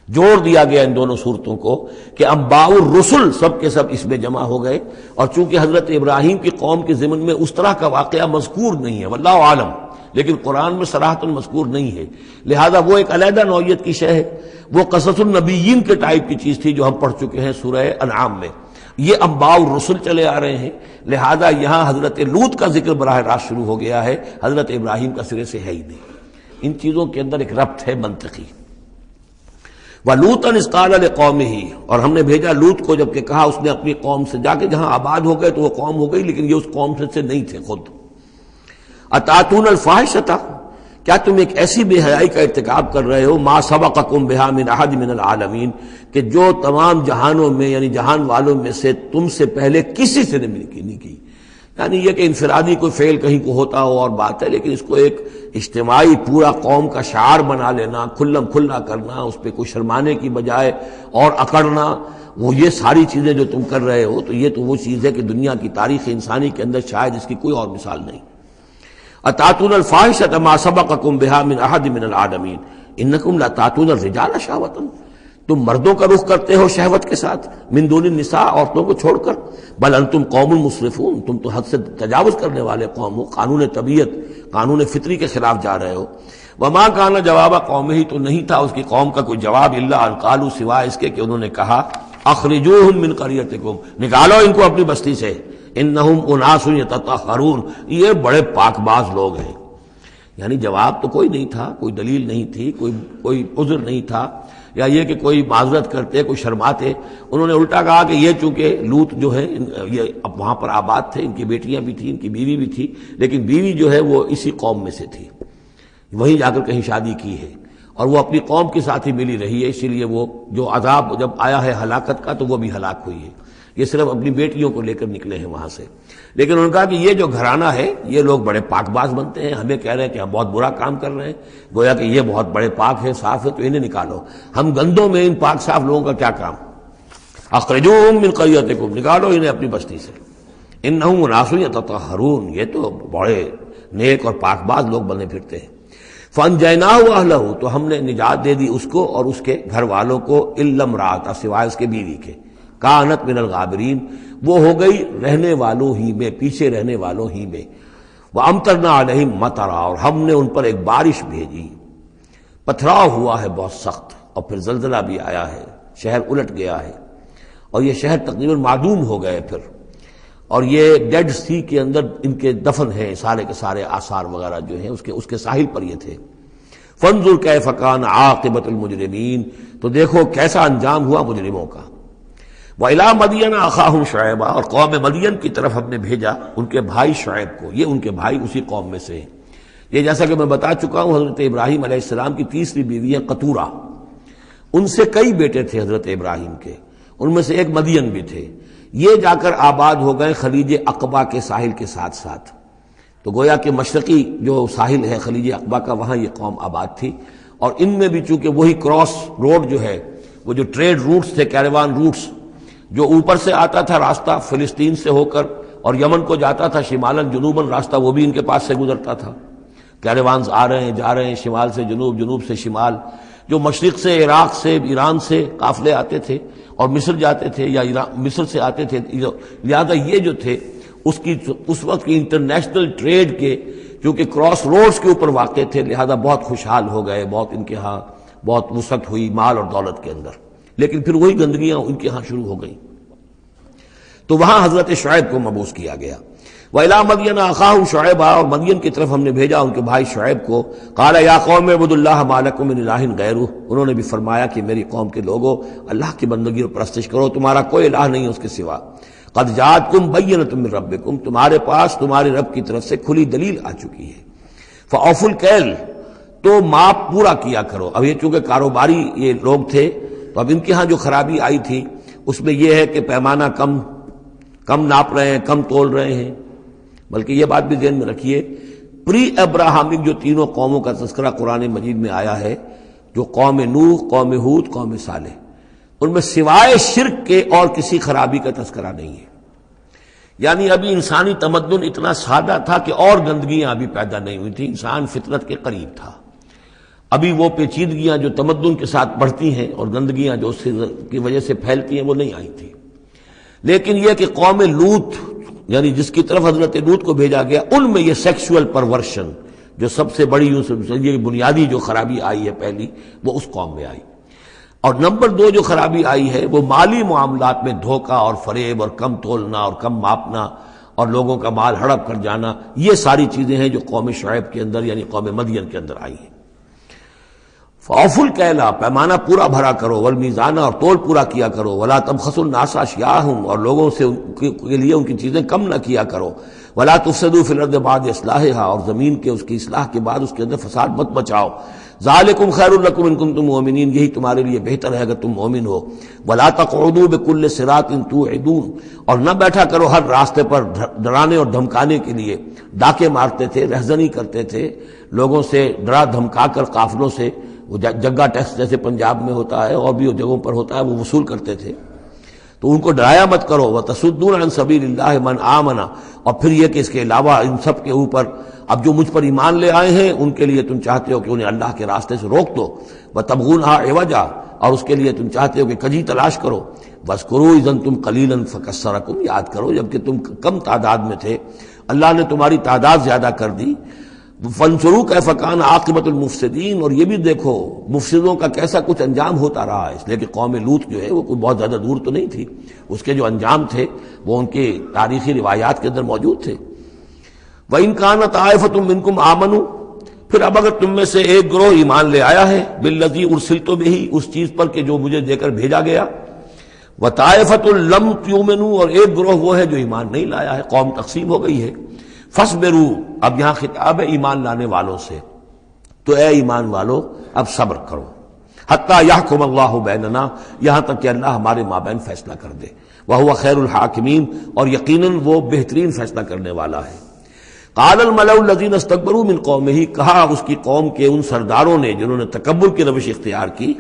جوڑ دیا گیا ان دونوں صورتوں کو کہ انباء الرسل سب کے سب اس میں جمع ہو گئے، اور چونکہ حضرت ابراہیم کی قوم کے ضمن میں اس طرح کا واقعہ مذکور نہیں ہے، واللہ عالم، لیکن قرآن میں صراحتاً مذکور نہیں ہے، لہذا وہ ایک علیحدہ نوعیت کی شے ہے، وہ قصص النبیین کے ٹائپ کی چیز تھی جو ہم پڑھ چکے ہیں سورہ انعام میں، یہ انباء الرسل چلے آ رہے ہیں، لہذا یہاں حضرت لوط کا ذکر براہ راست شروع ہو گیا ہے، حضرت ابراہیم کا سرے سے ہے ہی نہیں۔ ان چیزوں کے اندر ایک ربط ہے منطقی۔ وَلُوطًا إِذْ قَالَ لِقَوْمِهِ، اور ہم نے بھیجا لوط کو جب کہ کہا اس نے اپنی قوم سے، جا کے جہاں آباد ہو گئے تو وہ قوم ہو گئی، لیکن یہ اس قوم سے نہیں تھے خود۔ أَتَأْتُونَ الْفَاحِشَةَ، کیا تم ایک ایسی بے حیائی کا ارتکاب کر رہے ہو، مَا سَبَقَكُم بِهَا مِنْ أَحَدٍ مِنَ الْعَالَمِينَ، کہ جو تمام جہانوں میں یعنی جہان والوں میں سے تم سے پہلے کسی سے نہیں کی، یعنی یہ کہ انفرادی کوئی فعل کہیں کو ہوتا ہو اور بات ہے، لیکن اس کو ایک اجتماعی پورا قوم کا شعار بنا لینا، کھلم کھلا کرنا، اس پہ کوئی شرمانے کی بجائے اور اکڑنا، وہ یہ ساری چیزیں جو تم کر رہے ہو، تو یہ تو وہ چیز ہے کہ دنیا کی تاریخ انسانی کے اندر شاید اس کی کوئی اور مثال نہیں۔ أَتَأْتُونَ الْفَاحِشَةَ مَا سَبَقَكُم بِهَا مِنْ أَحَدٍ مِنَ الْعَالَمِينَ إِنَّكُمْ لَتَأْتُونَ الرِّجَالَ شَهْوَةً، تم مردوں کا رخ کرتے ہو شہوت کے ساتھ، من دون النساء، عورتوں کو چھوڑ کر، بل انتم قوم مسرفون، تم تو حد سے تجاوز کرنے والے قوم ہو، قانون طبیعت، قانون فطری کے خلاف جا رہے ہو۔ وما کان جواب قومہ، تو نہیں تھا اس کی قوم کا کوئی جواب، الا ان قالوا، سوائے اس کے کہ انہوں نے کہا اخرجوہم من قریتکم، نکالو ان کو اپنی بستی سے، انہم اناس یتطہرون، یہ بڑے پاک باز لوگ ہیں۔ یعنی جواب تو کوئی نہیں تھا، کوئی دلیل نہیں تھی، کوئی عذر نہیں تھا، یا یہ کہ کوئی معذرت کرتے، کوئی شرماتے، انہوں نے الٹا کہا کہ یہ چونکہ لوط جو ہے یہ اب وہاں پر آباد تھے، ان کی بیٹیاں بھی تھیں، ان کی بیوی بھی تھی، لیکن بیوی جو ہے وہ اسی قوم میں سے تھی، وہیں جا کر کہیں شادی کی ہے، اور وہ اپنی قوم کے ساتھ ہی ملی رہی ہے، اسی لیے وہ جو عذاب جب آیا ہے ہلاکت کا تو وہ بھی ہلاک ہوئی ہے۔ یہ صرف اپنی بیٹیوں کو لے کر نکلے ہیں وہاں سے، لیکن انہوں نے کہا کہ یہ جو گھرانہ ہے یہ لوگ بڑے پاک باز بنتے ہیں، ہمیں کہہ رہے ہیں کہ ہم بہت برا کام کر رہے ہیں، گویا کہ یہ بہت بڑے پاک ہیں، صاف ہے، تو انہیں نکالو، ہم گندوں میں ان پاک صاف لوگوں کا کیا کام؟ اخرجوہم من قریتکم، نکالو انہیں اپنی بستی سے، انہم اناس یتطہرون، یہ تو بڑے نیک اور پاک باز لوگ بنے پھرتے ہیں۔ فانجیناہ واہلہ، تو ہم نے نجات دے دی اس کو اور اس کے گھر والوں کو، الا امرأتہ، سوائے اس کے بیوی کے، کانت من الغابرین، وہ ہو گئی رہنے والوں ہی میں، پیچھے رہنے والوں ہی میں، وامطرنا علیہم مطرا، اور ہم نے ان پر ایک بارش بھیجی، پتھراؤ ہوا ہے بہت سخت، اور پھر زلزلہ بھی آیا ہے، شہر الٹ گیا ہے، اور یہ شہر تقریباً معدوم ہو گئے پھر، اور یہ ڈیڈ سی کے اندر ان کے دفن ہیں، سارے کے سارے آثار وغیرہ جو ہیں اس کے ساحل پر یہ تھے۔ فانظر کیف کان عاقبۃ المجرمین، تو دیکھو کیسا انجام ہوا مجرموں کا۔ وَإِلَىٰ مَدْيَنَ أَخَاهُمْ شُعَيْبًا، اور قوم مدین کی طرف ہم نے بھیجا ان کے بھائی شعیب کو، یہ ان کے بھائی اسی قوم میں سے ہیں۔ یہ جیسا کہ میں بتا چکا ہوں، حضرت ابراہیم علیہ السلام کی تیسری بیوی ہے قطورہ، ان سے کئی بیٹے تھے حضرت ابراہیم کے، ان میں سے ایک مدین بھی تھے، یہ جا کر آباد ہو گئے خلیج عقبہ کے ساحل کے ساتھ ساتھ، تو گویا کہ مشرقی جو ساحل ہے خلیج عقبہ کا، وہاں یہ قوم آباد تھی، اور ان میں بھی چونکہ وہی کراس روڈ جو ہے، وہ جو ٹریڈ روٹس تھے، کیریوان روٹس، جو اوپر سے آتا تھا راستہ فلسطین سے ہو کر اور یمن کو جاتا تھا شمالاً جنوباً راستہ، وہ بھی ان کے پاس سے گزرتا تھا، کیریوانز آ رہے ہیں جا رہے ہیں، شمال سے جنوب، جنوب سے شمال، جو مشرق سے عراق سے ایران سے قافلے آتے تھے اور مصر جاتے تھے یا مصر سے آتے تھے، لہذا یہ جو تھے اس وقت کی انٹرنیشنل ٹریڈ کے چونکہ کراس روڈز کے اوپر واقع تھے، لہذا بہت خوشحال ہو گئے، بہت ان کے ہاں بہت وسعت ہوئی مال اور دولت کے اندر، لیکن پھر وہی گندگیاں ان کے ہاں شروع ہو گئیں، تو وہاں حضرت شعیب کو مبعوث کیا گیا۔ وَإِلَىٰ مَدْيَنَ أَخَاهُمْ شُعَيْبًا، اور مدین کی طرف ہم نے بھیجا ان کے بھائی شعیب کو، قَالَ يَا قَوْمِ اعْبُدُوا اللَّهَ مَا لَكُم مِّنْ إِلَٰهٍ غَيْرُهُ، انہوں نے بھی فرمایا کہ میری قوم کے لوگوں اللہ کی بندگی اور پرستش کرو، تمہارا کوئی الہ نہیں ہے اس کے سوا، قَدْ جَاءَتْكُم بَيِّنَةٌ مِّن رَّبِّكُم، تمہارے پاس تمہارے رب کی طرف سے کھلی دلیل آ چکی ہے، فَأَوْفُوا الْكَيْلَ، تو ماپ پورا کیا کرو۔ اب یہ چونکہ کاروباری یہ لوگ تھے تو اب ان کے ہاں جو خرابی آئی تھی اس میں یہ ہے کہ پیمانہ کم ناپ رہے ہیں، کم تول رہے ہیں، بلکہ یہ بات بھی ذہن میں رکھیے، پری ابراہمک جو تینوں قوموں کا تذکرہ قرآن مجید میں آیا ہے، جو قوم نوح، قوم ہود، قوم صالح، ان میں سوائے شرک کے اور کسی خرابی کا تذکرہ نہیں ہے، یعنی ابھی انسانی تمدن اتنا سادہ تھا کہ اور گندگیاں ابھی پیدا نہیں ہوئی تھیں، انسان فطرت کے قریب تھا، ابھی وہ پیچیدگیاں جو تمدن کے ساتھ بڑھتی ہیں اور گندگیاں جو اس کی وجہ سے پھیلتی ہیں وہ نہیں آئی تھی، لیکن یہ کہ قوم لوط، یعنی جس کی طرف حضرت لوط کو بھیجا گیا، ان میں یہ سیکسول پرورشن جو سب سے بڑی یہ بنیادی جو خرابی آئی ہے پہلی، وہ اس قوم میں آئی، اور نمبر 2 جو خرابی آئی ہے وہ مالی معاملات میں دھوکہ اور فریب اور کم تولنا اور کم ماپنا اور لوگوں کا مال ہڑپ کر جانا، یہ ساری چیزیں ہیں جو قوم شعیب کے اندر یعنی قوم مدین کے اندر آئی ہیں۔ فَأَوْفُوا الْكَيْلَ، پیمانہ پورا بھرا کرو، وَالْمِيزَانَ، اور تول پورا کیا کرو، وَلَا تَبْخَسُوا النَّاسَ أَشْيَاءَهُمْ، اور لوگوں سے کے لیے ان کی چیزیں کم نہ کیا کرو، وَلَا تُفْسِدُوا فِي الْأَرْضِ بَعْدَ إِصْلَاحِهَا، اور زمین کے اس کی اصلاح کے بعد اس کے اندر فساد مت مچاؤ، ذَلِكُمْ خَيْرٌ لَكُمْ إِن كُنتُم مُؤْمِنِينَ، یہی تمہارے لیے بہتر ہے اگر تم مومن ہو، وَلَا تَقْعُدُوا بِكُلِّ صِرَاطٍ تُوعِدُونَ، اور نہ بیٹھا کرو ہر راستے پر ڈرانے اور دھمکانے کے لیے، ڈاکے مارتے تھے، رہزنی کرتے تھے، لوگوں سے ڈرا دھمکا کر قافلوں سے، وہ جگہ ٹیکس جیسے پنجاب میں ہوتا ہے اور بھی جگہوں پر ہوتا ہے وہ وصول کرتے تھے، تو ان کو ڈرایا مت کرو، وَتَصُدُّونَ عَن سَبِيلِ اللَّهِ مَنْ آمَنَ، اور پھر یہ کہ اس کے علاوہ ان سب کے اوپر اب جو مجھ پر ایمان لے آئے ہیں ان کے لیے تم چاہتے ہو کہ انہیں اللہ کے راستے سے روک دو، وَتَبْغُونَهَا عِوَجًا، اور اس کے لیے تم چاہتے ہو کہ کجی تلاش کرو، وَاذْكُرُوا إِذْ أَنْتُمْ قَلِيلًا فَكَثَّرَكُمْ، یاد کرو جبکہ تم کم تعداد میں تھے اللہ نے تمہاری تعداد زیادہ کر دی، فَانظُرُوا كَيْفَ كَانَ عَاقِبَةُ الْمُفْسِدِينَ، اور یہ بھی دیکھو مفسدوں کا کیسا کچھ انجام ہوتا رہا ہے، اس لیے کہ قوم لوط جو ہے وہ کوئی بہت زیادہ دور تو نہیں تھی، اس کے جو انجام تھے وہ ان کے تاریخی روایات کے اندر موجود تھے۔ وَإِنْ كَانَ طَائِفَةٌ مِّنكُمْ آمَنُوا، پھر اب اگر تم میں سے ایک گروہ ایمان لے آیا ہے، بِالَّذِي أُرْسِلْتُ بِهِ، اس چیز پر کہ جو مجھے دے کر بھیجا گیا، وَطَائِفَةٌ لَمْ تُؤْمِنُوا، اور ایک گروہ وہ ہے جو ایمان نہیں لایا ہے، قوم تقسیم ہو گئی ہے، فَاصْبِرُوا، اب یہاں خطاب ہے ایمان لانے والوں سے، تو اے ایمان والو اب صبر کرو، حتیٰ یحکم اللہ بیننا، یہاں تک کہ اللہ ہمارے مابین فیصلہ کر دے، وہو خیر الحاکمین، اور یقیناً وہ بہترین فیصلہ کرنے والا ہے۔ قال الملأ الذین استکبروا من قومہ، کہا اس کی قوم کے ان سرداروں نے جنہوں نے تکبر کی روش اختیار کی،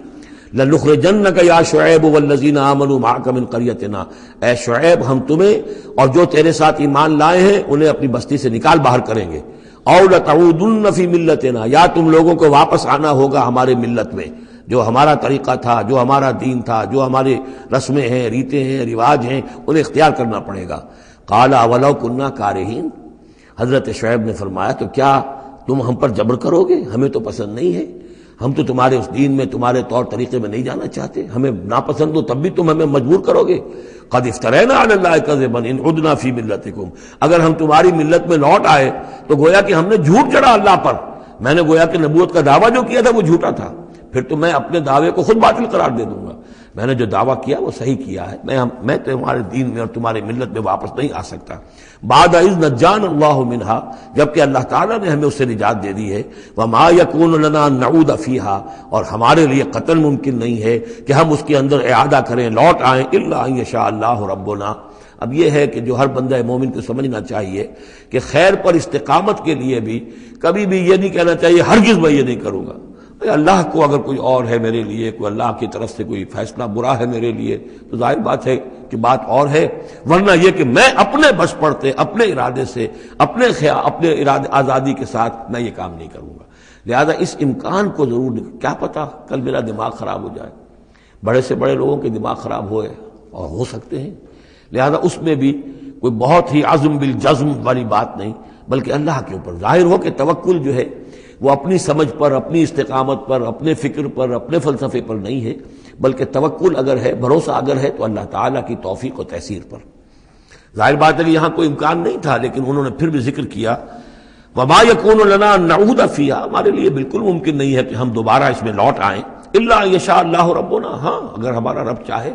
لَنُخْرِجَنَّكَ يَا شُعَيْبُ وَالَّذِينَ آمَنُوا مَعَكَ مِنْ قَرْيَتِنَا، اے شعیب ہم تمہیں اور جو تیرے ساتھ ایمان لائے ہیں انہیں اپنی بستی سے نکال باہر کریں گے، او لتعودن فی ملتنا، یا تم لوگوں کو واپس آنا ہوگا ہمارے ملت میں، جو ہمارا طریقہ تھا، جو ہمارا دین تھا، جو ہمارے رسمیں ہیں، ریتیں ہیں، رواج ہیں، انہیں اختیار کرنا پڑے گا۔ قال اولو کنا کارہین، حضرت شعیب نے فرمایا تو کیا تم ہم پر جبر کرو گے؟ ہمیں تو پسند نہیں ہے، ہم تو تمہارے اس دین میں، تمہارے طور طریقے میں نہیں جانا چاہتے، ہمیں ناپسند ہو تب بھی تم ہمیں مجبور کرو گے۔ قد افترینا علی اللہ کذبا ان عدنا فی ملتکم، اگر ہم تمہاری ملت میں لوٹ آئے تو گویا کہ ہم نے جھوٹ چڑھا اللہ پر، میں نے گویا کہ نبوت کا دعویٰ جو کیا تھا وہ جھوٹا تھا، پھر تو میں اپنے دعوے کو خود باطل قرار دے دوں گا، میں نے جو دعویٰ کیا وہ صحیح کیا ہے، میں تمہارے دین میں اور تمہاری ملت میں واپس نہیں آ سکتا۔ بعد اذ نجانا اللہ منہا، جبکہ اللہ تعالیٰ نے ہمیں اس سے نجات دے دی ہے، وما یکون لنا ان نعود فیہا، اور ہمارے لیے قطعاً ممکن نہیں ہے کہ ہم اس کے اندر اعادہ کریں، لوٹ آئیں، الا ان یشاء اللہ ربنا۔ اب یہ ہے کہ جو ہر بندہ مومن کو سمجھنا چاہیے کہ خیر پر استقامت کے لیے بھی کبھی بھی یہ نہیں کہنا چاہیے ہرگز میں یہ نہیں کروں گا، اللہ کو اگر کوئی اور ہے میرے لیے، کوئی اللہ کی طرف سے کوئی فیصلہ برا ہے میرے لیے تو ظاہر بات ہے کہ بات اور ہے، ورنہ یہ کہ میں اپنے بس پڑتے، اپنے ارادے سے، اپنے ارادے آزادی کے ساتھ میں یہ کام نہیں کروں گا۔ لہذا اس امکان کو ضرور کیا پتہ کل میرا دماغ خراب ہو جائے، بڑے سے بڑے لوگوں کے دماغ خراب ہوئے اور ہو سکتے ہیں، لہذا اس میں بھی کوئی بہت ہی عزم بالجزم والی بات نہیں، بلکہ اللہ کے اوپر ظاہر ہو کہ توکل جو ہے وہ اپنی سمجھ پر، اپنی استقامت پر، اپنے فکر پر، اپنے فلسفے پر نہیں ہے، بلکہ توکل اگر ہے، بھروسہ اگر ہے تو اللہ تعالیٰ کی توفیق و تیسیر پر۔ ظاہر بات ہے کہ یہاں کوئی امکان نہیں تھا، لیکن انہوں نے پھر بھی ذکر کیا وما یکون لنا ان نعود فیہا، ہمارے لیے بالکل ممکن نہیں ہے کہ ہم دوبارہ اس میں لوٹ آئیں، الا ان یشاء اللہ ربنا، ہاں اگر ہمارا رب چاہے۔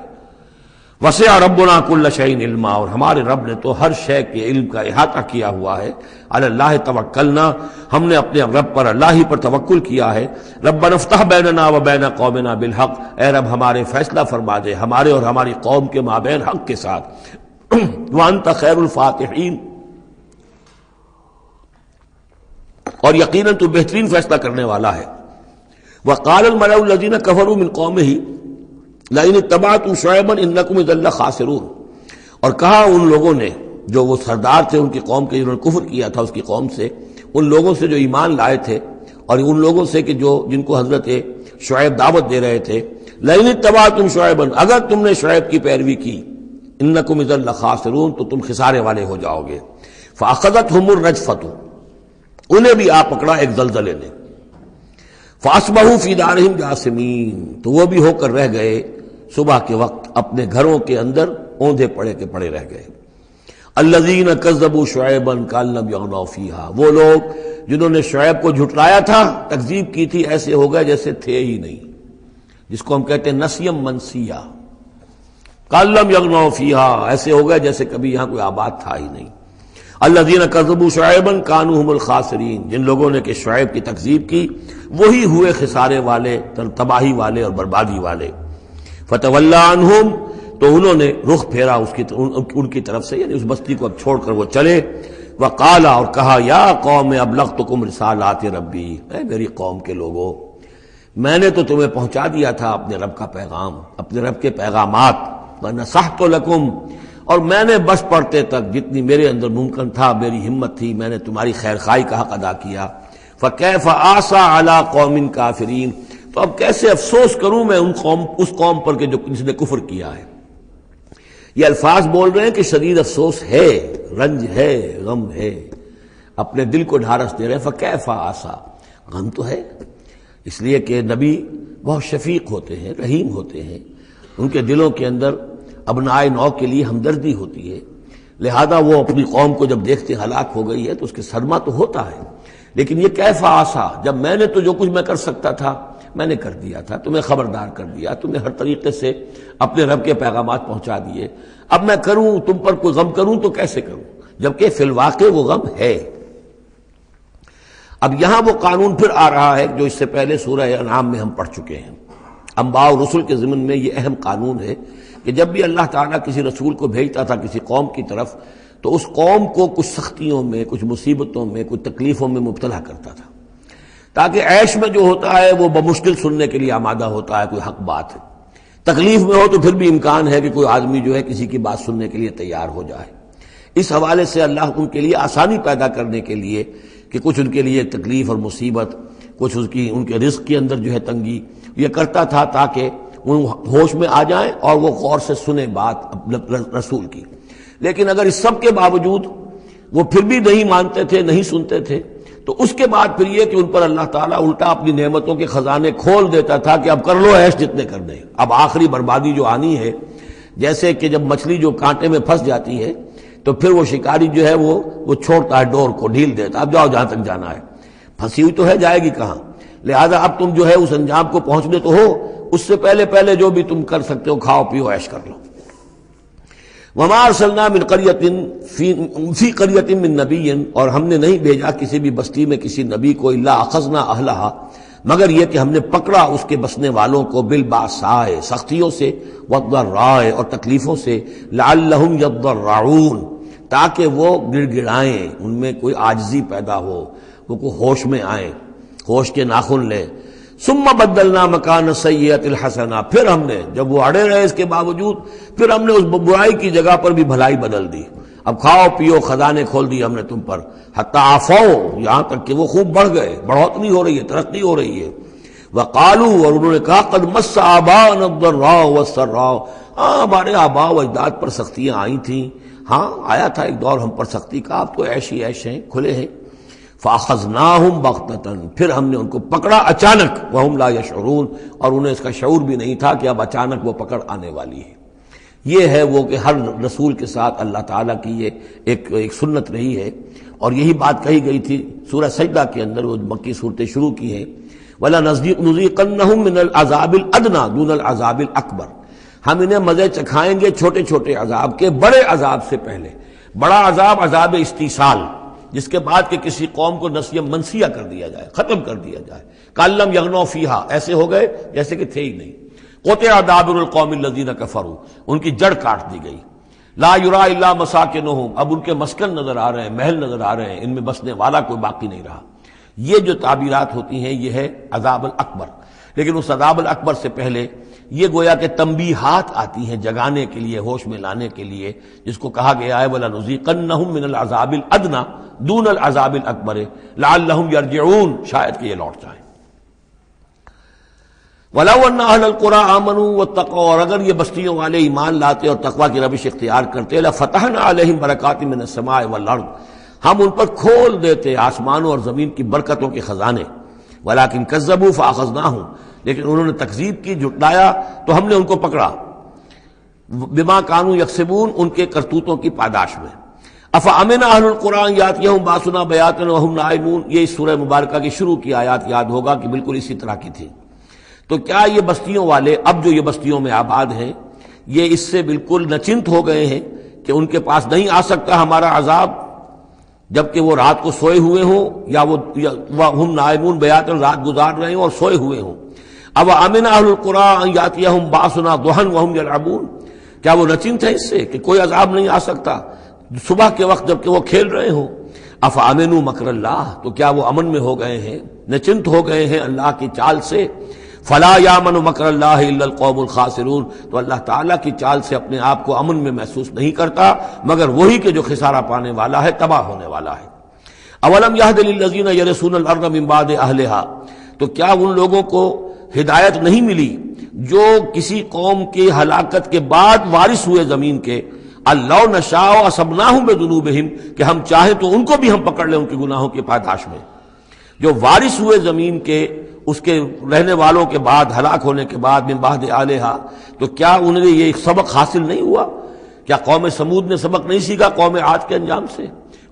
وسع ربنا کل شیء علما، اور ہمارے رب نے تو ہر شے کے علم کا احاطہ کیا ہوا ہے۔ علی اللہ توکلنا، ہم نے اپنے رب پر، اللہ ہی پر توکل کیا ہے۔ ربنا افتح بیننا و بین قومنا بالحق، اے رب ہمارے فیصلہ فرما دے ہمارے اور ہماری قوم کے مابین حق کے ساتھ۔ وانت خیر الفاتحین، اور یقیناً تو بہترین فیصلہ کرنے والا ہے۔ وقال الملأ الذین کفروا من قومہ لئن اتبعتم شعیبا انکم اذا لخاسرون، اور کہا ان لوگوں نے جو وہ سردار تھے ان کی قوم کے، جنہوں نے کفر کیا تھا اس کی قوم سے، ان لوگوں سے جو ایمان لائے تھے، اور ان لوگوں سے کہ جن کو حضرت شعیب دعوت دے رہے تھے، لئن اتبعتم شعیبا، اگر تم نے شعیب کی پیروی کی، انکم اذا لخاسرون، تو تم خسارے والے ہو جاؤ گے۔ فاخذتهم الرجفۃ، انہیں بھی آ پکڑا ایک زلزلے نے، فاصبحوا فی دارہم جاثمین، تو وہ بھی ہو کر رہ گئے صبح کے وقت اپنے گھروں کے اندر اوندھے پڑے کے پڑے رہ گئے۔ الذین کذبوا شعیبا کأن لم یغنوا فیہا، وہ لوگ جنہوں نے شعیب کو جھٹلایا تھا، تکذیب کی تھی، ایسے ہو گئے جیسے تھے ہی نہیں، جس کو ہم کہتے ہیں نسیم منسیہ، کأن لم یغنوا فیہا، ایسے ہو گئے جیسے کبھی یہاں کوئی آباد تھا ہی نہیں۔ الذین کذبوا شعیبا کانوا هم الخاسرین، جن لوگوں نے کہ شعیب کی تکذیب کی وہی ہوئے خسارے والے، تباہی والے اور بربادی والے۔ فتولی عنہم، تو انہوں نے رخ پھیرا ان کی طرف سے، یعنی اس بستی کو اب چھوڑ کر وہ چلے۔ وقال، اور کہا، یا قوم ابلغتکم رسالات ربی، اے میری قوم کے لوگوں، میں نے تو تمہیں پہنچا دیا تھا اپنے رب کا پیغام، اپنے رب کے پیغامات، ونصحت لکم، اور میں نے بس پڑھتے تک جتنی میرے اندر ممکن تھا، میری ہمت تھی، میں نے تمہاری خیر خواہی کا حق ادا کیا۔ فکیف آسیٰ علی قوم کافرین، تو اب کیسے افسوس کروں میں اس قوم پر کہ جس نے کفر کیا ہے۔ یہ الفاظ بول رہے ہیں کہ شدید افسوس ہے، رنج ہے، غم ہے، اپنے دل کو ڈھارس دے رہے ہیں۔ فکیف آسیٰ، غم تو ہے، اس لیے کہ نبی بہت شفیق ہوتے ہیں، رحیم ہوتے ہیں، ان کے دلوں کے اندر ابنائے نو کے لیے ہمدردی ہوتی ہے، لہذا وہ اپنی قوم کو جب دیکھتے ہلاک ہو گئی ہے تو اس کے صدمہ تو ہوتا ہے، لیکن یہ کیف آسا، جب میں نے تو جو کچھ میں کر سکتا تھا میں نے کر دیا تھا، تمہیں خبردار کر دیا، تمہیں ہر طریقے سے اپنے رب کے پیغامات پہنچا دیے، اب میں کروں تم پر کوئی غم کروں تو کیسے کروں، جبکہ فی الواقع وہ غم ہے۔ اب یہاں وہ قانون پھر آ رہا ہے جو اس سے پہلے سورہ انعام میں ہم پڑھ چکے ہیں۔ انبیاء و رسل کے ضمن میں یہ اہم قانون ہے کہ جب بھی اللہ تعالیٰ کسی رسول کو بھیجتا تھا کسی قوم کی طرف تو اس قوم کو کچھ سختیوں میں، کچھ مصیبتوں میں، کچھ تکلیفوں میں مبتلا کرتا تھا، تاکہ عیش میں جو ہوتا ہے وہ بمشکل سننے کے لیے آمادہ ہوتا ہے، کوئی حق بات ہے، تکلیف میں ہو تو پھر بھی امکان ہے کہ کوئی آدمی جو ہے کسی کی بات سننے کے لیے تیار ہو جائے۔ اس حوالے سے اللہ ان کے لیے آسانی پیدا کرنے کے لیے کہ کچھ ان کے لیے تکلیف اور مصیبت، کچھ ان کے رزق کے اندر جو ہے تنگی، یہ کرتا تھا تاکہ وہ ہوش میں آ جائیں اور وہ غور سے سنیں بات رسول کی۔ لیکن اگر اس سب کے باوجود وہ پھر بھی نہیں مانتے تھے، نہیں سنتے تھے، تو اس کے بعد پھر یہ کہ ان پر اللہ تعالیٰ الٹا اپنی نعمتوں کے خزانے کھول دیتا تھا کہ اب کر لو عیش جتنے کرنے، اب آخری بربادی جو آنی ہے، جیسے کہ جب مچھلی جو کانٹے میں پھنس جاتی ہے تو پھر وہ شکاری جو ہے وہ چھوڑتا ہے ڈور کو، ڈھیل دیتا، اب جاؤ جہاں تک جانا ہے، پھنسی ہوئی تو ہے، جائے گی کہاں، لہذا اب تم جو ہے اس انجام کو پہنچنے تو ہو، اس سے پہلے جو بھی تم کر سکتے ہو کھاؤ پیو عیش کر لو۔ وما ارسلنا من قریۃ فی قریۃ من نبی، اور ہم نے نہیں بھیجا کسی بھی بستی میں کسی نبی کو الا اخذنا اہلھا، مگر یہ کہ ہم نے پکڑا اس کے بسنے والوں کو بالباساء سختیوں سے، والضراء اور تکلیفوں سے، لعلہم یضرعون تاکہ وہ گڑ گڑائیں، ان میں کوئی عاجزی پیدا ہو، وہ کوئی ہوش میں آئیں، ہوش کے ناخن لیں۔ ثم بدلنا مکان السیئۃ الحسنہ، پھر ہم نے جب وہ اڑے رہے اس کے باوجود، پھر ہم نے اس برائی کی جگہ پر بھی بھلائی بدل دی، اب کھاؤ پیو خزانے کھول دیے ہم نے تم پر، حتی عفوا یہاں تک کہ وہ خوب بڑھ گئے، بڑھوتری ہو رہی ہے، ترقی ہو رہی ہے۔ وقالوا اور انہوں نے کہا قد مس آباءنا الضراء والسراء، ہاں ہمارے آباء و اجداد پر سختیاں آئی تھیں، ہاں آیا تھا ایک دور ہم پر سختی کا، اب تو عیش ہی عیش ہیں، کھلے ہیں۔ فاخذناہم بغتۃ، پھر ہم نے ان کو پکڑا اچانک، وہم لا یشعرون اور انہیں اس کا شعور بھی نہیں تھا کہ اب اچانک وہ پکڑ آنے والی ہے۔ یہ ہے وہ کہ ہر رسول کے ساتھ اللہ تعالیٰ کی یہ ایک سنت رہی ہے، اور یہی بات کہی گئی تھی سورہ سجدہ کے اندر، وہ مکی صورتیں شروع کی ہیں، وَلَنُذِيقَنَّهُم مِّنَ الْعَذَابِ الْأَدْنَىٰ دُونَ الْعَذَابِ الْأَكْبَرِ، ہم انہیں مزے چکھائیں گے چھوٹے چھوٹے عذاب کے، بڑے عذاب سے پہلے۔ بڑا عذاب عذاب استیصال، جس کے بعد کہ کسی قوم کو نسیہ منسیہ کر دیا جائے، ختم کر دیا جائے، کَأَن لَّمْ يَغْنَوْا فِيهَا، ایسے ہو گئے جیسے کہ تھے ہی نہیں۔ قُطِعَ دَابِرُ الْقَوْمِ الَّذِينَ كَفَرُوا، ان کی جڑ کاٹ دی گئی۔ لَا يُرَىٰ إِلَّا مَسَاكِنُهُمْ، اب ان کے مسکن نظر آ رہے ہیں، محل نظر آ رہے ہیں، ان میں بسنے والا کوئی باقی نہیں رہا۔ یہ جو تعبیرات ہوتی ہیں یہ ہے عذاب الاکبر، لیکن اس عذاب الاکبر سے پہلے یہ گویا کہ تنبیہات آتی ہیں جگانے کے لیے، ہوش میں لانے کے لیے، جس کو کہا گیا ہے وَلَنُذِيقَنَّهُم مِّنَ الْعَذَابِ الْأَدْنَىٰ دُونَ الْعَذَابِ الْأَكْبَرِ لَعَلَّهُمْ يَرْجِعُونَ، شاید کہ یہ لوٹ جائیں۔ وَلَوْ أَنَّ أَهْلَ الْقُرَىٰ آمَنُوا وَاتَّقَوْا، اور اگر یہ بستیوں والے ایمان لاتے اور تقویٰ کی روش اختیار کرتے، لَفَتَحْنَا عَلَيْهِمْ بَرَكَاتٍ مِّنَ السَّمَاءِ وَالْأَرْضِ، ہم ان پر کھول دیتے آسمانوں اور زمین کی برکتوں کے خزانے۔ وَلَٰكِن كَذَّبُوا فَأَخَذْنَاهُمْ، لیکن انہوں نے تکذیب کی، جھٹلایا، تو ہم نے ان کو پکڑا، بما كانوا يكسبون، ان کے کرتوتوں کی پاداش میں۔ افامن اہل القرآن یاتیہم باسنا بیاتن وہم نائمون، یہ اس سورہ مبارکہ کی شروع کی آیات یاد ہوگا کہ بالکل اسی طرح کی تھی۔ تو کیا یہ بستیوں والے اب جو یہ بستیوں میں آباد ہیں یہ اس سے بالکل نچنت ہو گئے ہیں کہ ان کے پاس نہیں آ سکتا ہمارا عذاب، جبکہ وہ رات کو سوئے ہوئے ہوں، یا وہ ہم نائمون بیاتن رات گزار رہے ہوں اور سوئے ہوئے ہوں۔ اب امن اہل القرآن یاتیہم باسنا ضحی وہم یلعبون، کیا وہ نچنت ہے اس سے کہ کوئی عذاب نہیں آ سکتا صبح کے وقت جبکہ وہ کھیل رہے ہوں؟ افامنوا مکر اللہ، تو کیا وہ امن میں ہو گئے ہیں، نچنت ہو گئے ہیں اللہ کی چال سے؟ فلا یامن مکر اللہ الا القوم الخاسرون، تو اللہ تعالیٰ کی چال سے اپنے آپ کو امن میں محسوس نہیں کرتا مگر وہی کہ جو خسارہ پانے والا ہے، تباہ ہونے والا ہے۔ اولم یہد للذین یرثون الارض من بعد اہلها، تو کیا ان لوگوں کو ہدایت نہیں ملی جو کسی قوم کی ہلاکت کے بعد وارث ہوئے زمین کے، اللہ نشاء اصبناہم بذنوبہم، کہ ہم چاہیں تو ان کو بھی ہم پکڑ لیں ان کے گناہوں کی پاداش میں۔ جو وارث ہوئے زمین کے، اس کے رہنے والوں کے بعد، ہلاک ہونے کے بعد، من بعد اہلہا، تو کیا انہیں یہ سبق حاصل نہیں ہوا؟ کیا قوم سمود نے سبق نہیں سیکھا قوم عاد کے انجام سے؟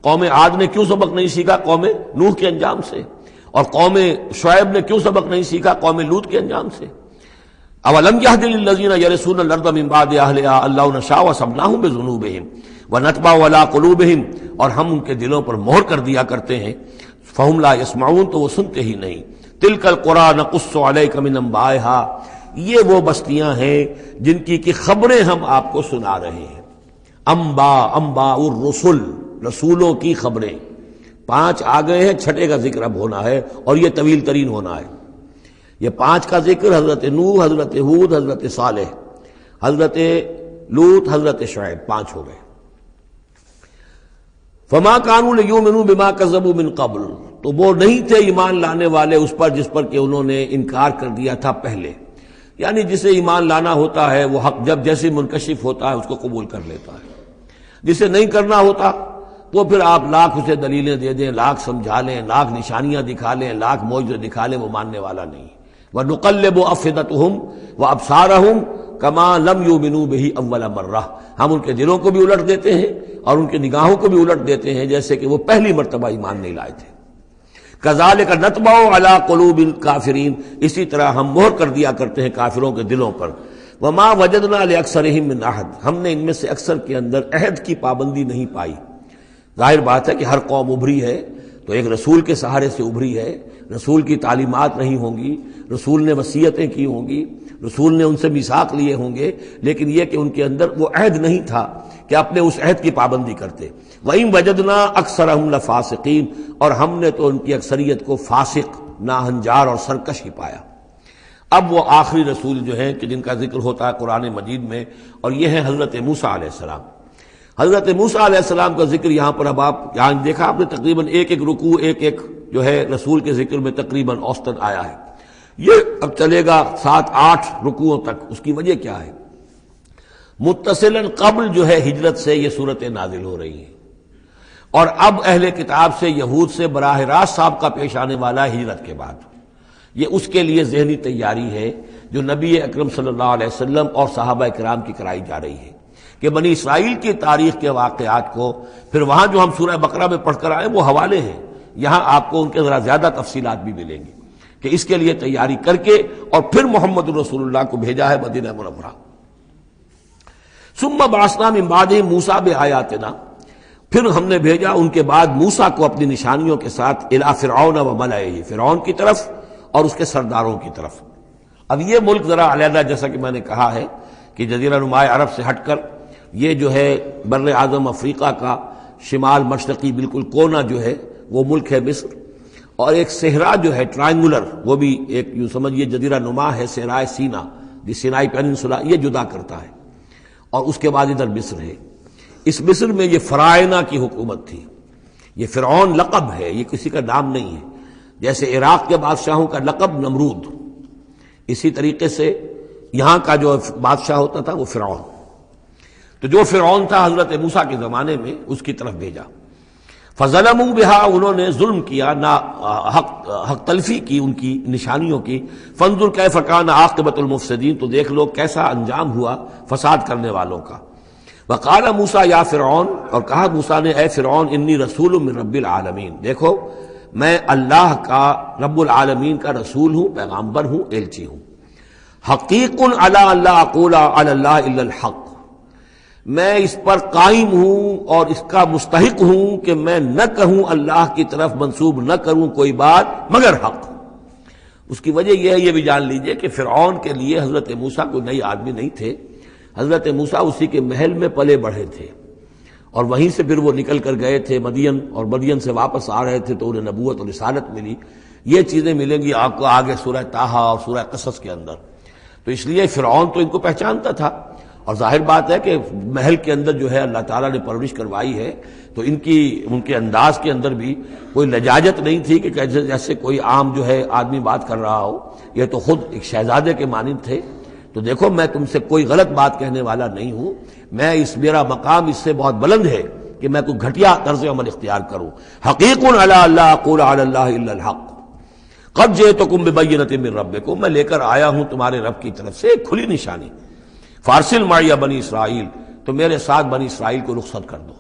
قوم عاد نے کیوں سبق نہیں سیکھا قوم نوح کے انجام سے؟ اور قوم شعیب نے کیوں سبق نہیں سیکھا قوم لوط کے انجام سے؟ اولم یہد للذین یرثون الارض من بعد اہلہا اللہ نشاء اصبناہم بذنوبہم ونطبع علی قلوبہم، اور ہم ان کے دلوں پر مہر کر دیا کرتے ہیں، فہم لا یسمعون، تو وہ سنتے ہی نہیں۔ تلک القری نقص علیک من انبائہا، یہ وہ بستیاں ہیں جن کی خبریں ہم آپ کو سنا رہے ہیں۔ انباء الرسل، رسولوں کی خبریں، 5 آ گئے ہیں، 6 کا ذکر اب ہونا ہے اور یہ طویل ترین ہونا ہے۔ یہ 5 کا ذکر حضرت نوح، حضرت ہود، حضرت صالح، حضرت لوط، حضرت شعیب، 5 ہو گئے۔ فما كانوا ليؤمنوا بما كذبوا من قبل، تو وہ نہیں تھے ایمان لانے والے اس پر جس پر کہ انہوں نے انکار کر دیا تھا پہلے. یعنی جسے ایمان لانا ہوتا ہے وہ حق جب جیسے منکشف ہوتا ہے اس کو قبول کر لیتا ہے، جسے نہیں کرنا ہوتا وہ پھر آپ لاکھ اسے دلیلیں دے دیں، لاکھ سمجھا لیں، لاکھ نشانیاں دکھا لیں، لاکھ معجزے دکھا لیں، وہ ماننے والا نہیں. وَنُقَلِّبُ أَفْئِدَتَهُمْ وَأَبْصَارَهُمْ كَمَا لَمْ يُؤْمِنُوا بِهِ أَوَّلَ مَرَّةٍ، ہم ان کے دلوں کو بھی الٹ دیتے ہیں اور ان کی نگاہوں کو بھی الٹ دیتے ہیں جیسے کہ وہ پہلی مرتبہ ایمان نہیں لائے تھے. كَذَلِكَ نَطْبَعُ عَلَىٰ قُلُوبِ الْكَافِرِينَ، اسی طرح ہم مہر کر دیا کرتے ہیں کافروں کے دلوں پر. وَمَا وَجَدْنَا لِأَكْثَرِهِم مِّنْ أَحَدٍ، ہم نے ان میں سے اکثر کے اندر عہد کی پابندی نہیں پائی. ظاہر بات ہے کہ ہر قوم ابھری ہے تو ایک رسول کے سہارے سے ابھری ہے، رسول کی تعلیمات رہی ہوں گی، رسول نے وصیتیں کی ہوں گی، رسول نے ان سے میثاق لیے ہوں گے، لیکن یہ کہ ان کے اندر وہ عہد نہیں تھا کہ اپنے اس عہد کی پابندی کرتے. وَإِن وَجَدْنَا أَكْثَرَهُمْ لَفَاسِقِينَ، اور ہم نے تو ان کی اکثریت کو فاسق، ناہنجار اور سرکش ہی پایا. اب وہ آخری رسول جو ہیں کہ جن کا ذکر ہوتا ہے قرآن مجید میں، اور یہ ہیں حضرت موسیٰ علیہ السلام. حضرت موسیٰ علیہ السلام کا ذکر یہاں پر اب آپ یہاں دیکھا آپ نے تقریباً ایک ایک رکوع ایک جو ہے رسول کے ذکر میں تقریباً اوسطاً آیا ہے. یہ اب چلے گا 7-8 رکوعوں تک. اس کی وجہ کیا ہے؟ متصلاً قبل جو ہے ہجرت سے یہ صورتیں نازل ہو رہی ہیں، اور اب اہل کتاب سے یہود سے براہ راست سابقہ پیش آنے والا ہے ہجرت کے بعد. یہ اس کے لیے ذہنی تیاری ہے جو نبی اکرم صلی اللہ علیہ وسلم اور صحابہ کرام کی کرائی جا رہی ہے کہ بنی اسرائیل کی تاریخ کے واقعات کو پھر وہاں جو ہم سورہ بقرہ میں پڑھ کر آئے وہ حوالے ہیں، یہاں آپ کو ان کے ذرا زیادہ تفصیلات بھی ملیں گی کہ اس کے لیے تیاری کر کے اور پھر محمد رسول اللہ کو بھیجا ہے مدینہ منورہ. ثم بعثنا من بعدہ موسیٰ بآیاتنا، پھر ہم نے بھیجا ان کے بعد موسیٰ کو اپنی نشانیوں کے ساتھ الی فرعون وملئہ، فرعون کی طرف اور اس کے سرداروں کی طرف. اب یہ ملک ذرا علیحدہ جیسا کہ میں نے کہا ہے کہ جزیرہ نما عرب سے ہٹ کر یہ جو ہے بر اعظم افریقہ کا شمال مشرقی بالکل کونا جو ہے وہ ملک ہے مصر، اور ایک صحرا جو ہے ٹرائنگولر وہ بھی ایک یوں سمجھیے جزیرہ نما ہے، صحرائے سینا دی سینائی پیننسولا، یہ جدا کرتا ہے. اور اس کے بعد ادھر مصر ہے. اس مصر میں یہ فرائنہ کی حکومت تھی. یہ فرعون لقب ہے، یہ کسی کا نام نہیں ہے. جیسے عراق کے بادشاہوں کا لقب نمرود، اسی طریقے سے یہاں کا جو بادشاہ ہوتا تھا وہ فرعون. تو جو فرعون تھا حضرت موسیٰ کے زمانے میں اس کی طرف بھیجا. فظلموا بها، انہوں نے ظلم کیا، حق تلفی کی ان کی نشانیوں کی. فانظر کیف کان عاقبۃ المفسدین، تو دیکھ لو کیسا انجام ہوا فساد کرنے والوں کا. وقال موسیٰ یا فرعون، اور کہا موسیٰ نے اے فرعون انی رسول من رب العالمین، دیکھو میں اللہ کا رب العالمین کا رسول ہوں، پیغامبر ہوں، ایلچی ہوں. حقیق علی اللہ اقول علی اللہ الا الحق، میں اس پر قائم ہوں اور اس کا مستحق ہوں کہ میں نہ کہوں اللہ کی طرف منسوب نہ کروں کوئی بات مگر حق. اس کی وجہ یہ ہے، یہ بھی جان لیجئے کہ فرعون کے لیے حضرت موسیٰ کوئی نئی آدمی نہیں تھے. حضرت موسیٰ اسی کے محل میں پلے بڑھے تھے اور وہیں سے پھر وہ نکل کر گئے تھے مدین، اور مدین سے واپس آ رہے تھے تو انہیں نبوت اور رسالت ملی. یہ چیزیں ملیں گی آپ کو آگے سورہ طٰہٰ اور سورہ قصص کے اندر. تو اس لیے فرعون تو ان کو پہچانتا تھا، اور ظاہر بات ہے کہ محل کے اندر جو ہے اللہ تعالیٰ نے پرورش کروائی ہے تو ان کے انداز کے اندر بھی کوئی لجاجت نہیں تھی کہ جیسے کوئی عام جو ہے آدمی بات کر رہا ہو. یہ تو خود ایک شہزادے کے مانند تھے. تو دیکھو میں تم سے کوئی غلط بات کہنے والا نہیں ہوں، میرا مقام اس سے بہت بلند ہے کہ میں کوئی گھٹیا طرز عمل اختیار کروں. حقیق علی اللہ اقول علی اللہ الا الحق قد جئتکم ببینۃ من ربکم، میں لے کر آیا ہوں تمہارے رب کی طرف سے ایک کھلی نشانی. فارسل معی بنی اسرائیل، تو میرے ساتھ بنی اسرائیل کو رخصت کر دو.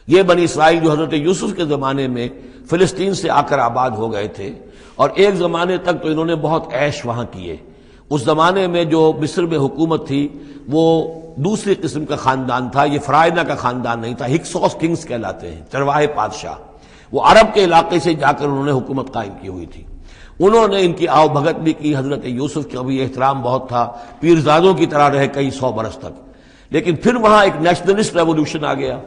یہ بنی اسرائیل جو حضرت یوسف کے زمانے میں فلسطین سے آ کر آباد ہو گئے تھے، اور ایک زمانے تک تو انہوں نے بہت عیش وہاں کیے. اس زمانے میں جو مصر میں حکومت تھی وہ دوسری قسم کا خاندان تھا، یہ فرائنہ کا خاندان نہیں تھا. ہکسوس کنگز کہلاتے ہیں، چرواہے بادشاہ. وہ عرب کے علاقے سے جا کر انہوں نے حکومت قائم کی ہوئی تھی. انہوں نے ان کی آؤ بھگت بھی کی. حضرت یوسف کا بھی احترام بہت تھا، پیرزادوں کی طرح رہے کئی 100 برس تک. لیکن پھر وہاں ایک نیشنلسٹ ریولوشن آ گیا،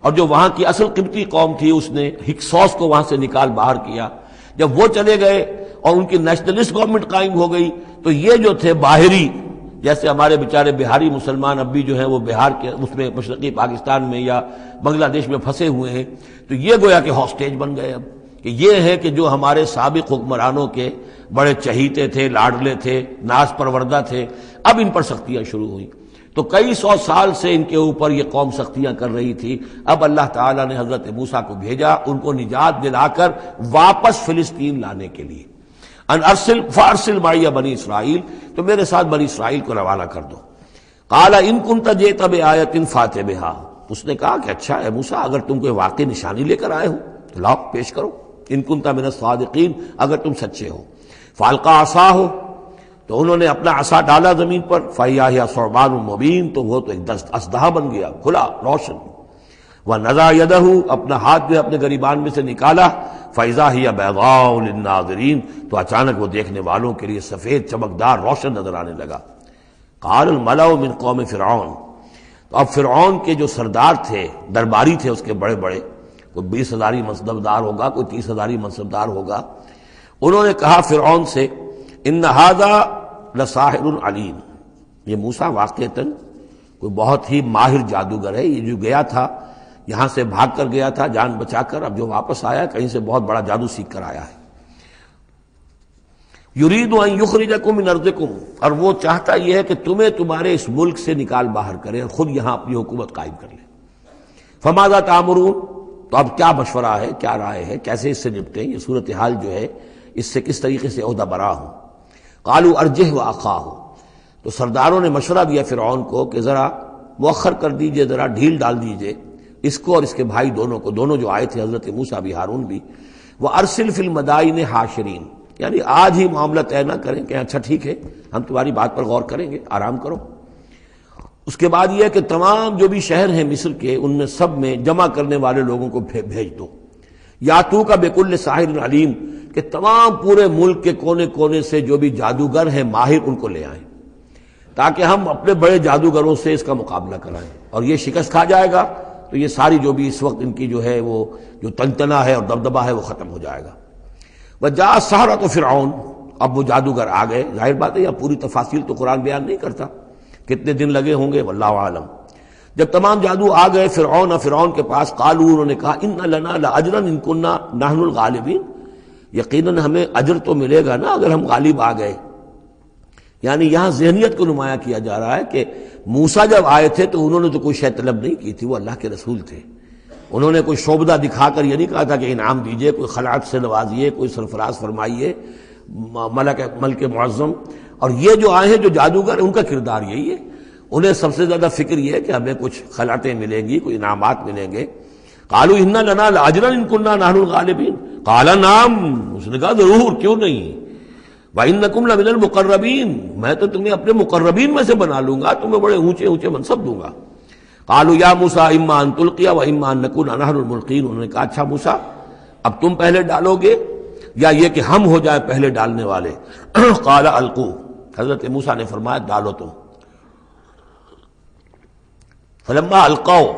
اور جو وہاں کی اصل قبطی قوم تھی اس نے ہکسوس کو وہاں سے نکال باہر کیا. جب وہ چلے گئے اور ان کی نیشنلسٹ گورنمنٹ قائم ہو گئی تو یہ جو تھے باہری، جیسے ہمارے بیچارے بہاری مسلمان اب بھی جو ہیں وہ بہار کے اس میں مشرقی پاکستان میں یا بنگلہ دیش میں پھنسے ہوئے ہیں، تو یہ گویا کہ ہاسٹیج بن گئے اب کہ یہ ہے کہ جو ہمارے سابق حکمرانوں کے بڑے چہیتے تھے، لاڈلے تھے، ناز پروردہ تھے، اب ان پر سختیاں شروع ہوئیں۔ تو کئی سو سال سے ان کے اوپر یہ قوم سختیاں کر رہی تھی، اب اللہ تعالیٰ نے حضرت موسیٰ کو بھیجا ان کو نجات دلا کر واپس فلسطین لانے کے لیے۔ ان ارسل فارسل معی بنی اسرائیل، تو میرے ساتھ بنی اسرائیل کو روانہ کر دو۔ قال ان کنت جئت بآیۃ فأت بہا، اس نے کہا کہ اچھا ہے موسیٰ، اگر تم کوئی واقعی نشانی لے کر آئے ہو تو لاؤ پیش کرو، ان کنت من الصادقین، اگر تم سچے ہو۔ فالقى عصاہ، تو انہوں نے اپنا عصا ڈالا زمین پر، فإذا ہی ثعبان مبین، تو وہ تو ایک اسدحہ بن گیا، کھلا روشن۔ ونزع یدہ، اپنا ہاتھ جو اپنے گریبان میں سے نکالا، فإذا ہی بیضاء للناظرین، تو اچانک وہ دیکھنے والوں کے لیے سفید چمکدار روشن نظر آنے لگا۔ قال الملأ من قوم فرعون، تو اب فرعون کے جو سردار تھے، درباری تھے اس کے بڑے بڑے، کوئی 20,000 منصبدار ہوگا، کوئی 30,000 منصبدار ہوگا، انہوں نے کہا فرعون سے ان ھذا لساحر علیم، یہ موسیٰ واقعتاً کوئی بہت ہی ماہر جادوگر ہے، یہ جو گیا تھا یہاں سے بھاگ کر گیا تھا جان بچا کر، اب جو واپس آیا کہیں سے بہت بڑا جادو سیکھ کر آیا ہے۔ یرید ان یخرجکم من ارضکم، اور وہ چاہتا یہ ہے کہ تمہیں تمہارے اس ملک سے نکال باہر کرے اور خود یہاں اپنی حکومت قائم کر لے۔ فماذا تأمرون، تو اب کیا مشورہ ہے، کیا رائے ہے، کیسے اس سے نپٹیں، یہ صورتحال جو ہے اس سے کس طریقے سے عہدہ برا ہوں۔ قالوا ارجہ واخاہ، تو سرداروں نے مشورہ دیا فرعون کو کہ ذرا مؤخر کر دیجئے، ذرا ڈھیل ڈال دیجئے اس کو اور اس کے بھائی دونوں کو، دونوں جو آئے تھے حضرت موسیٰ بھی ہارون بھی۔ وارسل فی المدائن حاشرین، یعنی آج ہی معاملہ طے نہ کریں کہ اچھا ٹھیک ہے ہم تمہاری بات پر غور کریں گے، آرام کرو۔ اس کے بعد یہ کہ تمام جو بھی شہر ہیں مصر کے، ان میں سب میں جمع کرنے والے لوگوں کو بھیج دو۔ یاتوک بکل ساحر علیم، کہ تمام پورے ملک کے کونے کونے سے جو بھی جادوگر ہیں ماہر ان کو لے آئیں، تاکہ ہم اپنے بڑے جادوگروں سے اس کا مقابلہ کرائیں، اور یہ شکست کھا جائے گا تو یہ ساری جو بھی اس وقت ان کی جو ہے وہ جو تنتنا ہے اور دبدبہ ہے وہ ختم ہو جائے گا۔ وجاء السحرۃ فرعون، اب وہ جادوگر آ گئے، ظاہر بات ہے یہ پوری تفاصیل تو قرآن بیان نہیں کرتا، کتنے دن لگے ہوں گے واللہ عالم۔ جب تمام جادو آ گئے فرعون کے پاس، قالوا، انہوں نے کہا ان لنا لاجرا ان کنا نحن الغالبین، یقیناً ہمیں اجر تو ملے گا نا اگر ہم غالب آ گئے۔ یعنی یہاں ذہنیت کو نمایاں کیا جا رہا ہے کہ موسیٰ جب آئے تھے تو انہوں نے تو کوئی شے طلب نہیں کی تھی، وہ اللہ کے رسول تھے، انہوں نے کوئی شعبدہ دکھا کر یہ نہیں کہا تھا کہ انعام دیجئے، کوئی خلعت سے نوازیے، کوئی سرفراز فرمائیے، ملک معظم۔ اور یہ جو آئے ہیں جو جادوگر، ان کا کردار یہی ہے، انہیں سب سے زیادہ فکر یہ ہے کہ ہمیں کچھ خلعتیں ملیں گی، کوئی انعامات ملیں گے۔ قالوا ان لنا لاجرا ان كنا نحن الغالبین، قال نعم، اس نے کہا ضرور، کیوں نہیں، وانکم لمن المقربین، میں تو تمہیں اپنے مقربین میں سے بنا لوں گا، تمہیں بڑے اونچے اونچے منصب دوں گا۔ قالوا یا موسیٰ اما ان تلقی واما ان نکون نحن الملقین، انہوں نے کہا اچھا موسیٰ اب تم پہلے ڈالو گے یا یہ کہ ہم ہو جائے پہلے ڈالنے والے؟ قال القوا، حضرت موسیٰ نے فرمایا ڈالو تم۔ فلما القوا،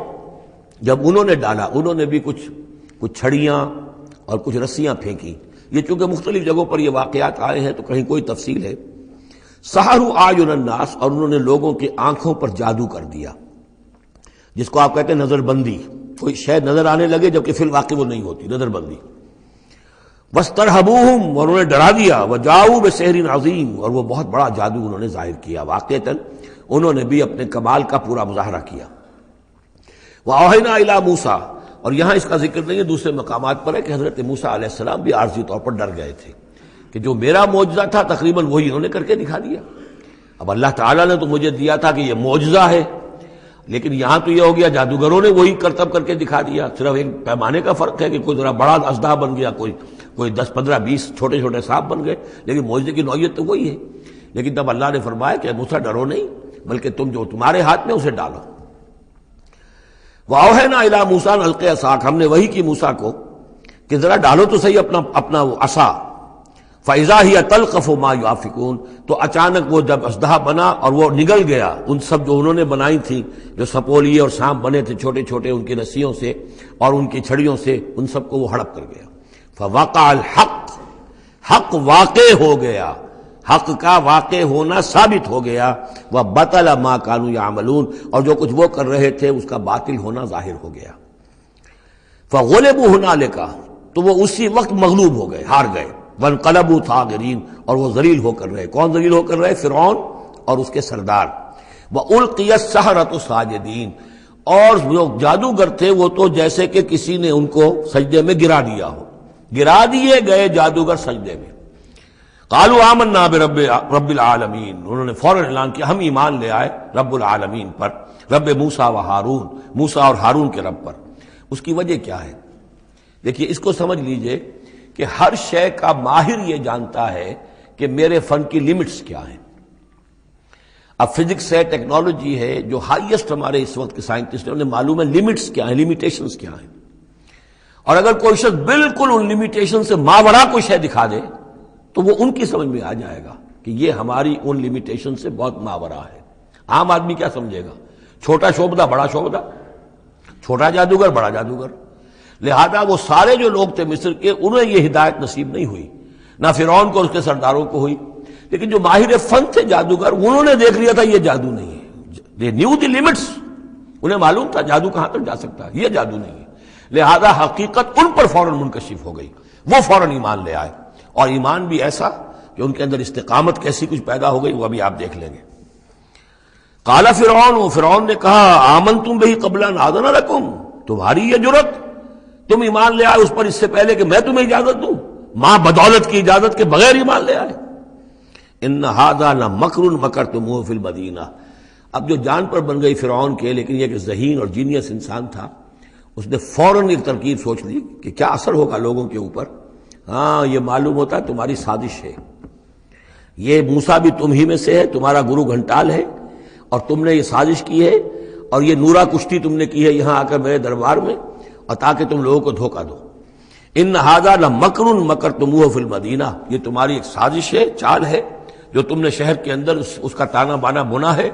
جب انہوں نے ڈالا، انہوں نے بھی کچھ چھڑیاں اور کچھ رسیاں پھینکی، یہ چونکہ مختلف جگہوں پر یہ واقعات آئے ہیں تو کہیں کوئی تفصیل ہے۔ سحروا اعین الناس، اور انہوں نے لوگوں کی آنکھوں پر جادو کر دیا، جس کو آپ کہتے ہیں نظر بندی، کوئی شے نظر آنے لگے جبکہ فی الواقع وہ نہیں ہوتی، نظر بندی۔ واسترہبوہم، اور انہوں نے ڈرا دیا، وجاؤوا بسحر عظیم، اور وہ بہت بڑا جادو انہوں نے ظاہر کیا، واقعتاً انہوں نے بھی اپنے کمال کا پورا مظاہرہ کیا۔ وَأَوْحَيْنَا إِلَىٰ مُوسَىٰ، اور یہاں اس کا ذکر نہیں ہے، دوسرے مقامات پر ہے کہ حضرت موسیٰ علیہ السلام بھی عارضی طور پر ڈر گئے تھے کہ جو میرا معجزہ تھا تقریباً وہی انہوں نے کر کے دکھا دیا۔ اب اللہ تعالیٰ نے تو مجھے دیا تھا کہ یہ معجزہ ہے، لیکن یہاں تو یہ ہو گیا جادوگروں نے وہی کرتب کر کے دکھا دیا، صرف ایک پیمانے کا فرق ہے کہ کوئی ذرا بڑا اژدہا بن گیا، کوئی 10 15 20 چھوٹے چھوٹے سانپ بن گئے، لیکن معجزے کی نوعیت تو وہی ہے۔ لیکن تب اللہ نے فرمایا کہ موسیٰ ڈرو نہیں، بلکہ تم جو تمہارے ہاتھ میں اسے ڈالو۔ وَأَوْحَيْنَا إِلَىٰ مُوسَىٰ أَنْ أَلْقِ عَصَاكَ، ہم نے وہی کی موسیٰ کو کہ ذرا ڈالو تو صحیح اپنا وہ عصا۔ فَإِذَا هِيَ تَلْقَفُ مَا يَأْفِكُونَ، تو اچانک وہ جب اژدہا بنا اور وہ نگل گیا، ان سب جو انہوں نے بنائی تھی، جو سپولیے اور سانپ بنے تھے چھوٹے چھوٹے ان کی رسیوں سے اور ان کی چھڑیوں سے، ان سب کو وہ ہڑپ کر گیا۔ فَوَقَعَ الْحَقُّ، حق واقع ہو گیا، حق کا واقع ہونا ثابت ہو گیا۔ وَبَطَلَ مَا كَانُوا يَعْمَلُونَ، اور جو کچھ وہ کر رہے تھے اس کا باطل ہونا ظاہر ہو گیا۔ فَغُلِبُوا هُنَالِكَ، تو وہ اسی وقت مغلوب ہو گئے، ہار گئے. وانقلبوا صاغرین، اور وہ ذلیل ہو کر رہے. کون ذلیل ہو کر رہے؟ فرعون اور اس کے سردار. وَأُلْقِيَ السَّحَرَةُ ساجدین، اور جو جادوگر تھے وہ تو جیسے کہ کسی نے ان کو سجدے میں گرا دیا ہو، گرا دیے گئے جادوگر سجدے میں. قالوا آمنا برب العالمین، انہوں نے فوراً اعلان کیا ہم ایمان لے آئے رب العالمین پر، رب موسیٰ و ہارون، موسیٰ اور ہارون کے رب پر. اس کی وجہ کیا ہے؟ دیکھیے اس کو سمجھ لیجئے کہ ہر شے کا ماہر یہ جانتا ہے کہ میرے فن کی لیمٹس کیا ہیں. اب فزکس ہے، ٹیکنالوجی ہے، جو ہائیسٹ ہمارے اس وقت کے سائنٹسٹ ہیں انہیں معلوم ہے لیمٹس کیا ہیں، لیمیٹیشنز کیا ہیں. اور اگر کوئی شخص بالکل ان لیمیٹیشن سے ماورا کوئی شے دکھا دے تو وہ ان کی سمجھ میں آ جائے گا کہ یہ ہماری ان لیمیٹیشن سے بہت ماورا ہے. عام آدمی کیا سمجھے گا؟ چھوٹا شعبدہ بڑا شعبدہ، چھوٹا جادوگر بڑا جادوگر. لہذا وہ سارے جو لوگ تھے مصر کے انہیں یہ ہدایت نصیب نہیں ہوئی، نہ فرعون کو اور اس کے سرداروں کو ہوئی. لیکن جو ماہر فن تھے جادوگر انہوں نے دیکھ لیا تھا یہ جادو نہیں ہے. they knew the limits، انہیں معلوم تھا جادو کہاں تک جا سکتا ہے، یہ جادو نہیں ہے. لہذا حقیقت ان پر فوراً منکشف ہو گئی، وہ فوراً ایمان لے آئے. اور ایمان بھی ایسا کہ ان کے اندر استقامت کیسی کچھ پیدا ہو گئی وہ ابھی آپ دیکھ لیں گے. قال فرعون نے کہا آمنتم بہ قبل ان آذن لکم، تمہاری یہ جرت، تم ایمان لے آئے اس پر اس سے پہلے کہ میں تمہیں اجازت دوں، ماں بدولت کی اجازت کے بغیر ایمان لے آئے. ان ھذا لمکر مکرتموہ فی المدینہ. اب جو جان پر بن گئی فرعون کے، لیکن یہ کہ ذہین اور جینیس انسان تھا، اس نے فوراً ایک ترکیب سوچ لی کہ کیا اثر ہوگا لوگوں کے اوپر. ہاں یہ معلوم ہوتا ہے تمہاری سازش ہے، یہ موسیٰ بھی تم ہی میں سے ہے، تمہارا گرو گھنٹال ہے، اور تم نے یہ سازش کی ہے اور یہ نورا کشتی تم نے کی ہے یہاں آ کر میرے دربار میں، اور تاکہ تم لوگوں کو دھوکہ دو. ان ھذا لمکر مکرتموہ فی المدینہ، یہ تمہاری ایک سازش ہے، چال ہے جو تم نے شہر کے اندر اس کا تانا بانا بنا ہے.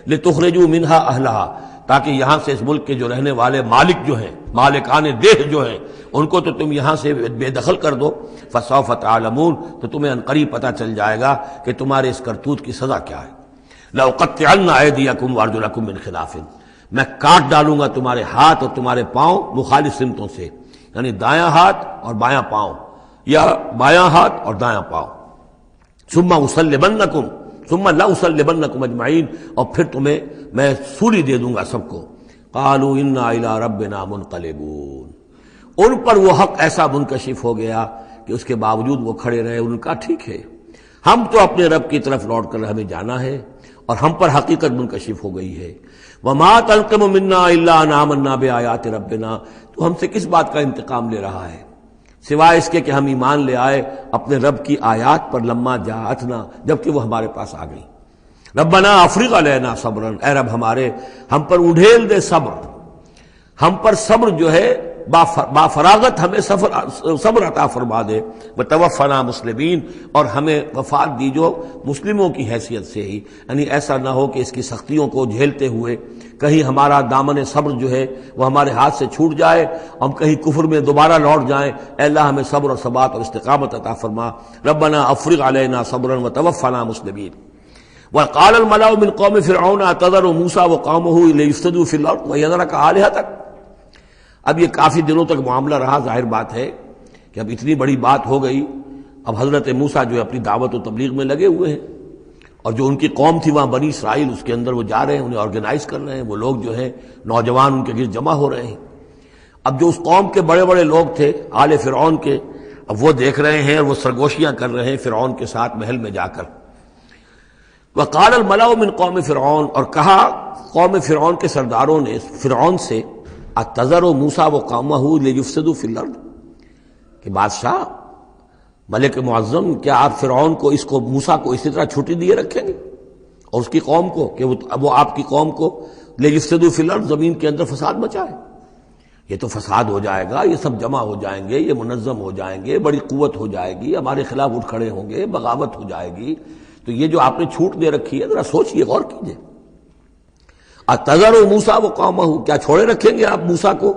لتخرجوا منہا اہلہا، تاکہ یہاں سے اس ملک کے جو رہنے والے مالک جو ہیں، مالکان دیہ جو ہیں، ان کو تو تم یہاں سے بے دخل کر دو. فسوف تعلمون، تو تمہیں عنقریب پتہ چل جائے گا کہ تمہارے اس کرتوت کی سزا کیا ہے. لأقطعن ایدیکم وارجلکم من خلاف، میں کاٹ ڈالوں گا تمہارے ہاتھ اور تمہارے پاؤں مخالف سمتوں سے، یعنی دایاں ہاتھ اور بایاں پاؤں، یا بایاں ہاتھ اور دایاں پاؤں. ثم اسلبنکم ثم لاسلبنکم اجمعین، اور پھر تمہیں میں سولی دے دوں گا سب کو. قالوا انا الی ربنا منقلبون، ان پر وہ حق ایسا منکشف ہو گیا کہ اس کے باوجود وہ کھڑے رہے. ان کا ٹھیک ہے، ہم تو اپنے رب کی طرف لوٹ کر ہمیں جانا ہے، اور ہم پر حقیقت منکشف ہو گئی ہے. وما تنقم منا الا ان آمنا بآیات ربنا، تو ہم سے کس بات کا انتقام لے رہا ہے سوائے اس کے کہ ہم ایمان لے آئے اپنے رب کی آیات پر، لما جاءتنا، جبکہ وہ ہمارے پاس آ گئی. ربنا افرغ علینا صبرا، اے رب ہمارے ہم پر اڈھیل دے صبر، ہم پر صبر جو ہے با فراغت ہمیں صبر عطا فرما دے. وتوفنا مسلمین، اور ہمیں وفات دی جو مسلموں کی حیثیت سے ہی، یعنی ایسا نہ ہو کہ اس کی سختیوں کو جھیلتے ہوئے کہیں ہمارا دامن صبر جو ہے وہ ہمارے ہاتھ سے چھوٹ جائے، ہم کہیں کفر میں دوبارہ لوٹ جائیں. اے اللہ ہمیں صبر اور ثبات اور استقامت عطا فرما. ربنا افرغ علینا صبرا وتوفنا مسلمین. وقال الملأ من قوم فرعون اتذر موسى وقومه ليفسدوا في الارض ويذرك آلهتك. اب یہ کافی دنوں تک معاملہ رہا، ظاہر بات ہے کہ اب اتنی بڑی بات ہو گئی. اب حضرت موسیٰ جو اپنی دعوت و تبلیغ میں لگے ہوئے ہیں، اور جو ان کی قوم تھی وہاں بنی اسرائیل، اس کے اندر وہ جا رہے ہیں، انہیں آرگنائز کر رہے ہیں. وہ لوگ جو ہیں نوجوان ان کے گرد جمع ہو رہے ہیں. اب جو اس قوم کے بڑے بڑے لوگ تھے آل فرعون کے، اب وہ دیکھ رہے ہیں اور وہ سرگوشیاں کر رہے ہیں فرعون کے ساتھ محل میں جا کر. وقال الملأ من قوم فرعون، اور کہا قوم فرعون کے سرداروں نے فرعون سے، اتذر موسیٰ وقومہ لیفسدوا فی الارض، کہ بادشاہ ملک معظم کیا آپ فرعون کو، اس کو موسیٰ کو اسی طرح چھٹی دیے رکھیں گے، اور اس کی قوم کو کہ وہ آپ کی قوم کو لیفسدوا فی الارض، زمین کے اندر فساد مچائے؟ یہ تو فساد ہو جائے گا، یہ سب جمع ہو جائیں گے، یہ منظم ہو جائیں گے، بڑی قوت ہو جائے گی، ہمارے خلاف اٹھ کھڑے ہوں گے، بغاوت ہو جائے گی. تو یہ جو آپ نے چھوٹ دے رکھی ہے ذرا سوچئے، غور کیجئے. اتذر موسیٰ وقومہ، کیا چھوڑے رکھیں گے آپ موسیٰ کو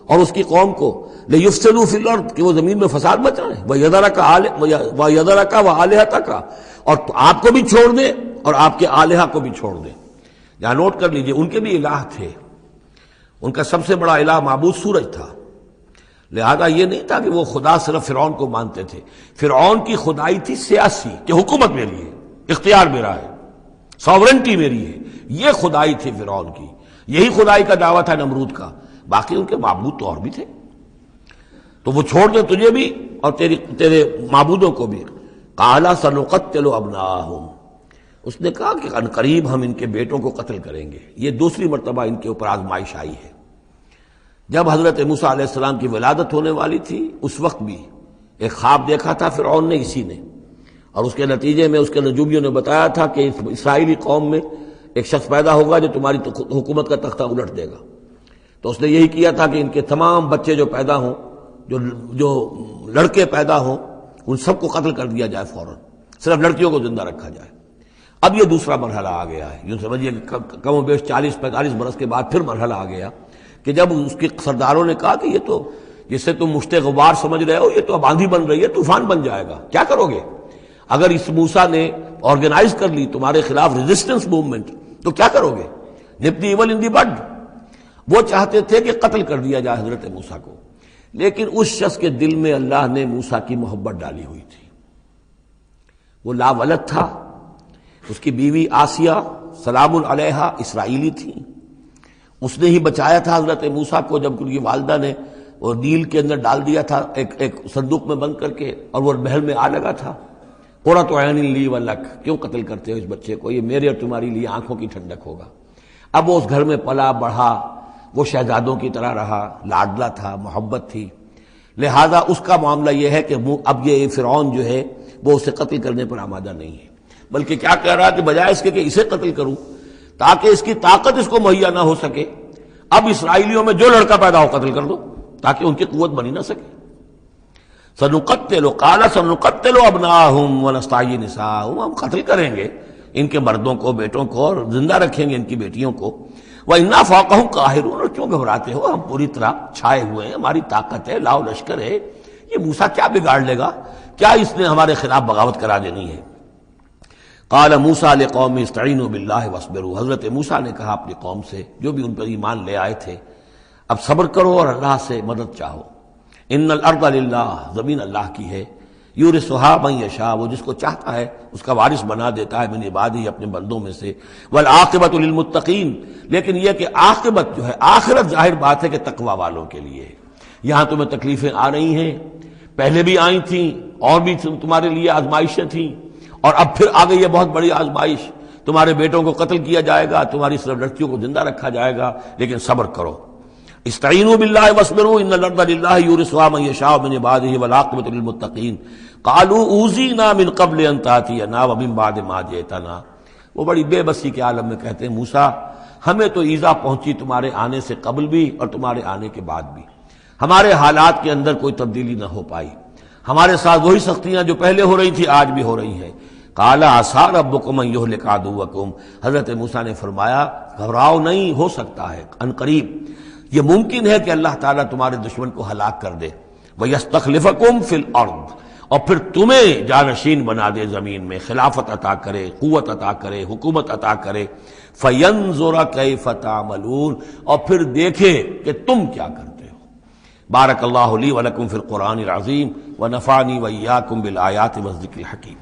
اور اس کی قوم کو، لیفسدوا فی الارض، کہ وہ زمین میں فساد مچائیں، وَيَذَرَكَ وَآلِهَتَكَ، اور آپ کو بھی چھوڑ دیں اور آپ کے آلہہ کو بھی چھوڑ دیں. یہاں نوٹ کر لیجئے ان کے بھی الہ تھے، ان کا سب سے بڑا الہ معبود سورج تھا، لہذا یہ نہیں تھا کہ وہ خدا صرف فرعون کو مانتے تھے، فرعون کی خدائی تھی سیاسی کہ حکومت میری ہے، اختیار میرا ہے، ساورنٹی میری ہے، یہ خدائی تھی فرعون کی، یہی خدائی کا دعویٰ تھا نمرود کا، باقی ان کے معبود تو اور بھی تھے، تو وہ چھوڑ دیں تجھے بھی اور تیرے معبودوں کو بھی۔ قال سنقتل ابناءہم، اس نے کہا کہ عنقریب ہم ان کے بیٹوں کو قتل کریں گے۔ یہ دوسری مرتبہ ان کے اوپر آزمائش آئی ہے۔ جب حضرت موسیٰ علیہ السلام کی ولادت ہونے والی تھی اس وقت بھی ایک خواب دیکھا تھا فرعون نے، اسی نے، اور اس کے نتیجے میں اس کے نجومیوں نے بتایا تھا کہ اس اسرائیلی قوم میں ایک شخص پیدا ہوگا جو تمہاری حکومت کا تختہ الٹ دے گا۔ تو اس نے یہی کیا تھا کہ ان کے تمام بچے جو پیدا ہوں، جو لڑکے پیدا ہوں، ان سب کو قتل کر دیا جائے فوراً، صرف لڑکیوں کو زندہ رکھا جائے۔ اب یہ دوسرا مرحلہ آ گیا ہے، یوں سمجھیے کہ کم و بیش 40-45 برس کے بعد پھر مرحلہ آ گیا کہ جب اس کے سرداروں نے کہا کہ یہ تو جسے تم مشت غبار سمجھ رہے ہو، یہ تو اب آندھی بن رہی ہے، طوفان بن جائے گا، کیا کرو گے؟ اگر اس موسیٰ نے آرگنائز کر لی تمہارے خلاف ریزسٹنس موومنٹ تو کیا کرو گے؟ نپ دی ایول ان دی بڈ۔ وہ چاہتے تھے کہ قتل کر دیا جائے حضرت موسیٰ کو، لیکن اس شخص کے دل میں اللہ نے موسیٰ کی محبت ڈالی ہوئی تھی، وہ لا ولد تھا، اس کی بیوی آسیہ سلام علیہا اسرائیلی تھی، اس نے ہی بچایا تھا حضرت موسیٰ کو جب ان کی والدہ نے وہ نیل کے اندر ڈال دیا تھا ایک صندوق میں بند کر کے، اور وہ محل میں آ لگا تھا۔ قرۃ عین لی ولک، کیوں قتل کرتے ہو اس بچے کو، یہ میرے اور تمہاری لیے آنکھوں کی ٹھنڈک ہوگا۔ اب وہ اس گھر میں پلا بڑھا، وہ شہزادوں کی طرح رہا، لاڈلا تھا، محبت تھی، لہذا اس کا معاملہ یہ ہے کہ اب یہ فرعون جو ہے وہ اسے قتل کرنے پر آمادہ نہیں ہے، بلکہ کیا کہہ رہا ہے کہ بجائے اس کے کہ اسے قتل کروں تاکہ اس کی طاقت اس کو مہیا نہ ہو سکے، اب اسرائیلیوں میں جو لڑکا پیدا ہو قتل کر دو تاکہ ان کی قوت بنی نہ سکے۔ سنقتل قال سنقتل ابناءہم ونستحیی نساءہم، ہم قتل کریں گے ان کے مردوں کو، بیٹوں کو، اور زندہ رکھیں گے ان کی بیٹیوں کو۔ وَإِنَّا فَوْقَهُمْ قَاهِرُونَ، اور کیوں گھبراتے ہو، ہم پوری طرح چھائے ہوئے ہیں، ہماری طاقت ہے، لاؤ لشکر ہے، یہ موسیٰ کیا بگاڑ لے گا، کیا اس نے ہمارے خلاف بغاوت کرا دینی ہے۔ قال موسیٰ لقومہ استعینوا باللہ واصبروا، حضرت موسیٰ نے کہا اپنی قوم سے جو بھی ان پر ایمان لے آئے تھے، اب صبر کرو اور اللہ سے مدد چاہو۔ ان الارض للہ، زمین اللہ کی ہے، یورثھا من یشاء، وہ جس کو چاہتا ہے اس کا وارث بنا دیتا ہے، من عبادہ، اپنے بندوں میں سے، والعاقبۃ للمتقین، لیکن یہ کہ عاقبت جو ہے، آخرت ظاہر بات ہے کہ تقوی والوں کے لیے ہے۔ یہاں تمہیں تکلیفیں آ رہی ہیں، پہلے بھی آئی تھیں، اور بھی تمہارے لیے آزمائشیں تھیں، اور اب پھر آ گئی ہے بہت بڑی آزمائش، تمہارے بیٹوں کو قتل کیا جائے گا، تمہاری صرف لڑکیوں کو زندہ رکھا جائے گا، لیکن صبر کرو۔ استعینوا باللہ واصبروا ان الارض للہ یورثھا من یشاء من عبادہ والعاقبۃ للمتقین قالوا اوذینا من قبل ان تاتینا ومن بعد ما جئتنا، وہ بڑی بے بسی کے عالم میں کہتے ہیں موسیٰ ہمیں تو ایذا پہنچی تمہارے آنے سے قبل بھی اور تمہارے آنے کے بعد بھی، ہمارے حالات کے اندر کوئی تبدیلی نہ ہو پائی، ہمارے ساتھ وہی سختیاں جو پہلے ہو رہی تھی آج بھی ہو رہی ہیں۔ قال عسیٰ ربکم ان یہلک عدوکم، حضرت موسیٰ نے فرمایا گھبراؤ نہیں، ہو سکتا ہے عنقریب یہ ممکن ہے کہ اللہ تعالیٰ تمہارے دشمن کو ہلاک کر دے، وَيَسْتَخْلِفَكُمْ فِي الْأَرْضِ، اور پھر تمہیں جانشین بنا دے زمین میں، خلافت عطا کرے، قوت عطا کرے، حکومت عطا کرے، فَيَنْظُرَ كَيْفَ تَعْمَلُونَ، اور پھر دیکھے کہ تم کیا کرتے ہو۔ بارک اللہ لی ولکم فی القرآن العظیم ونفعنی وإیاکم بالآیات والذکر الحکیم۔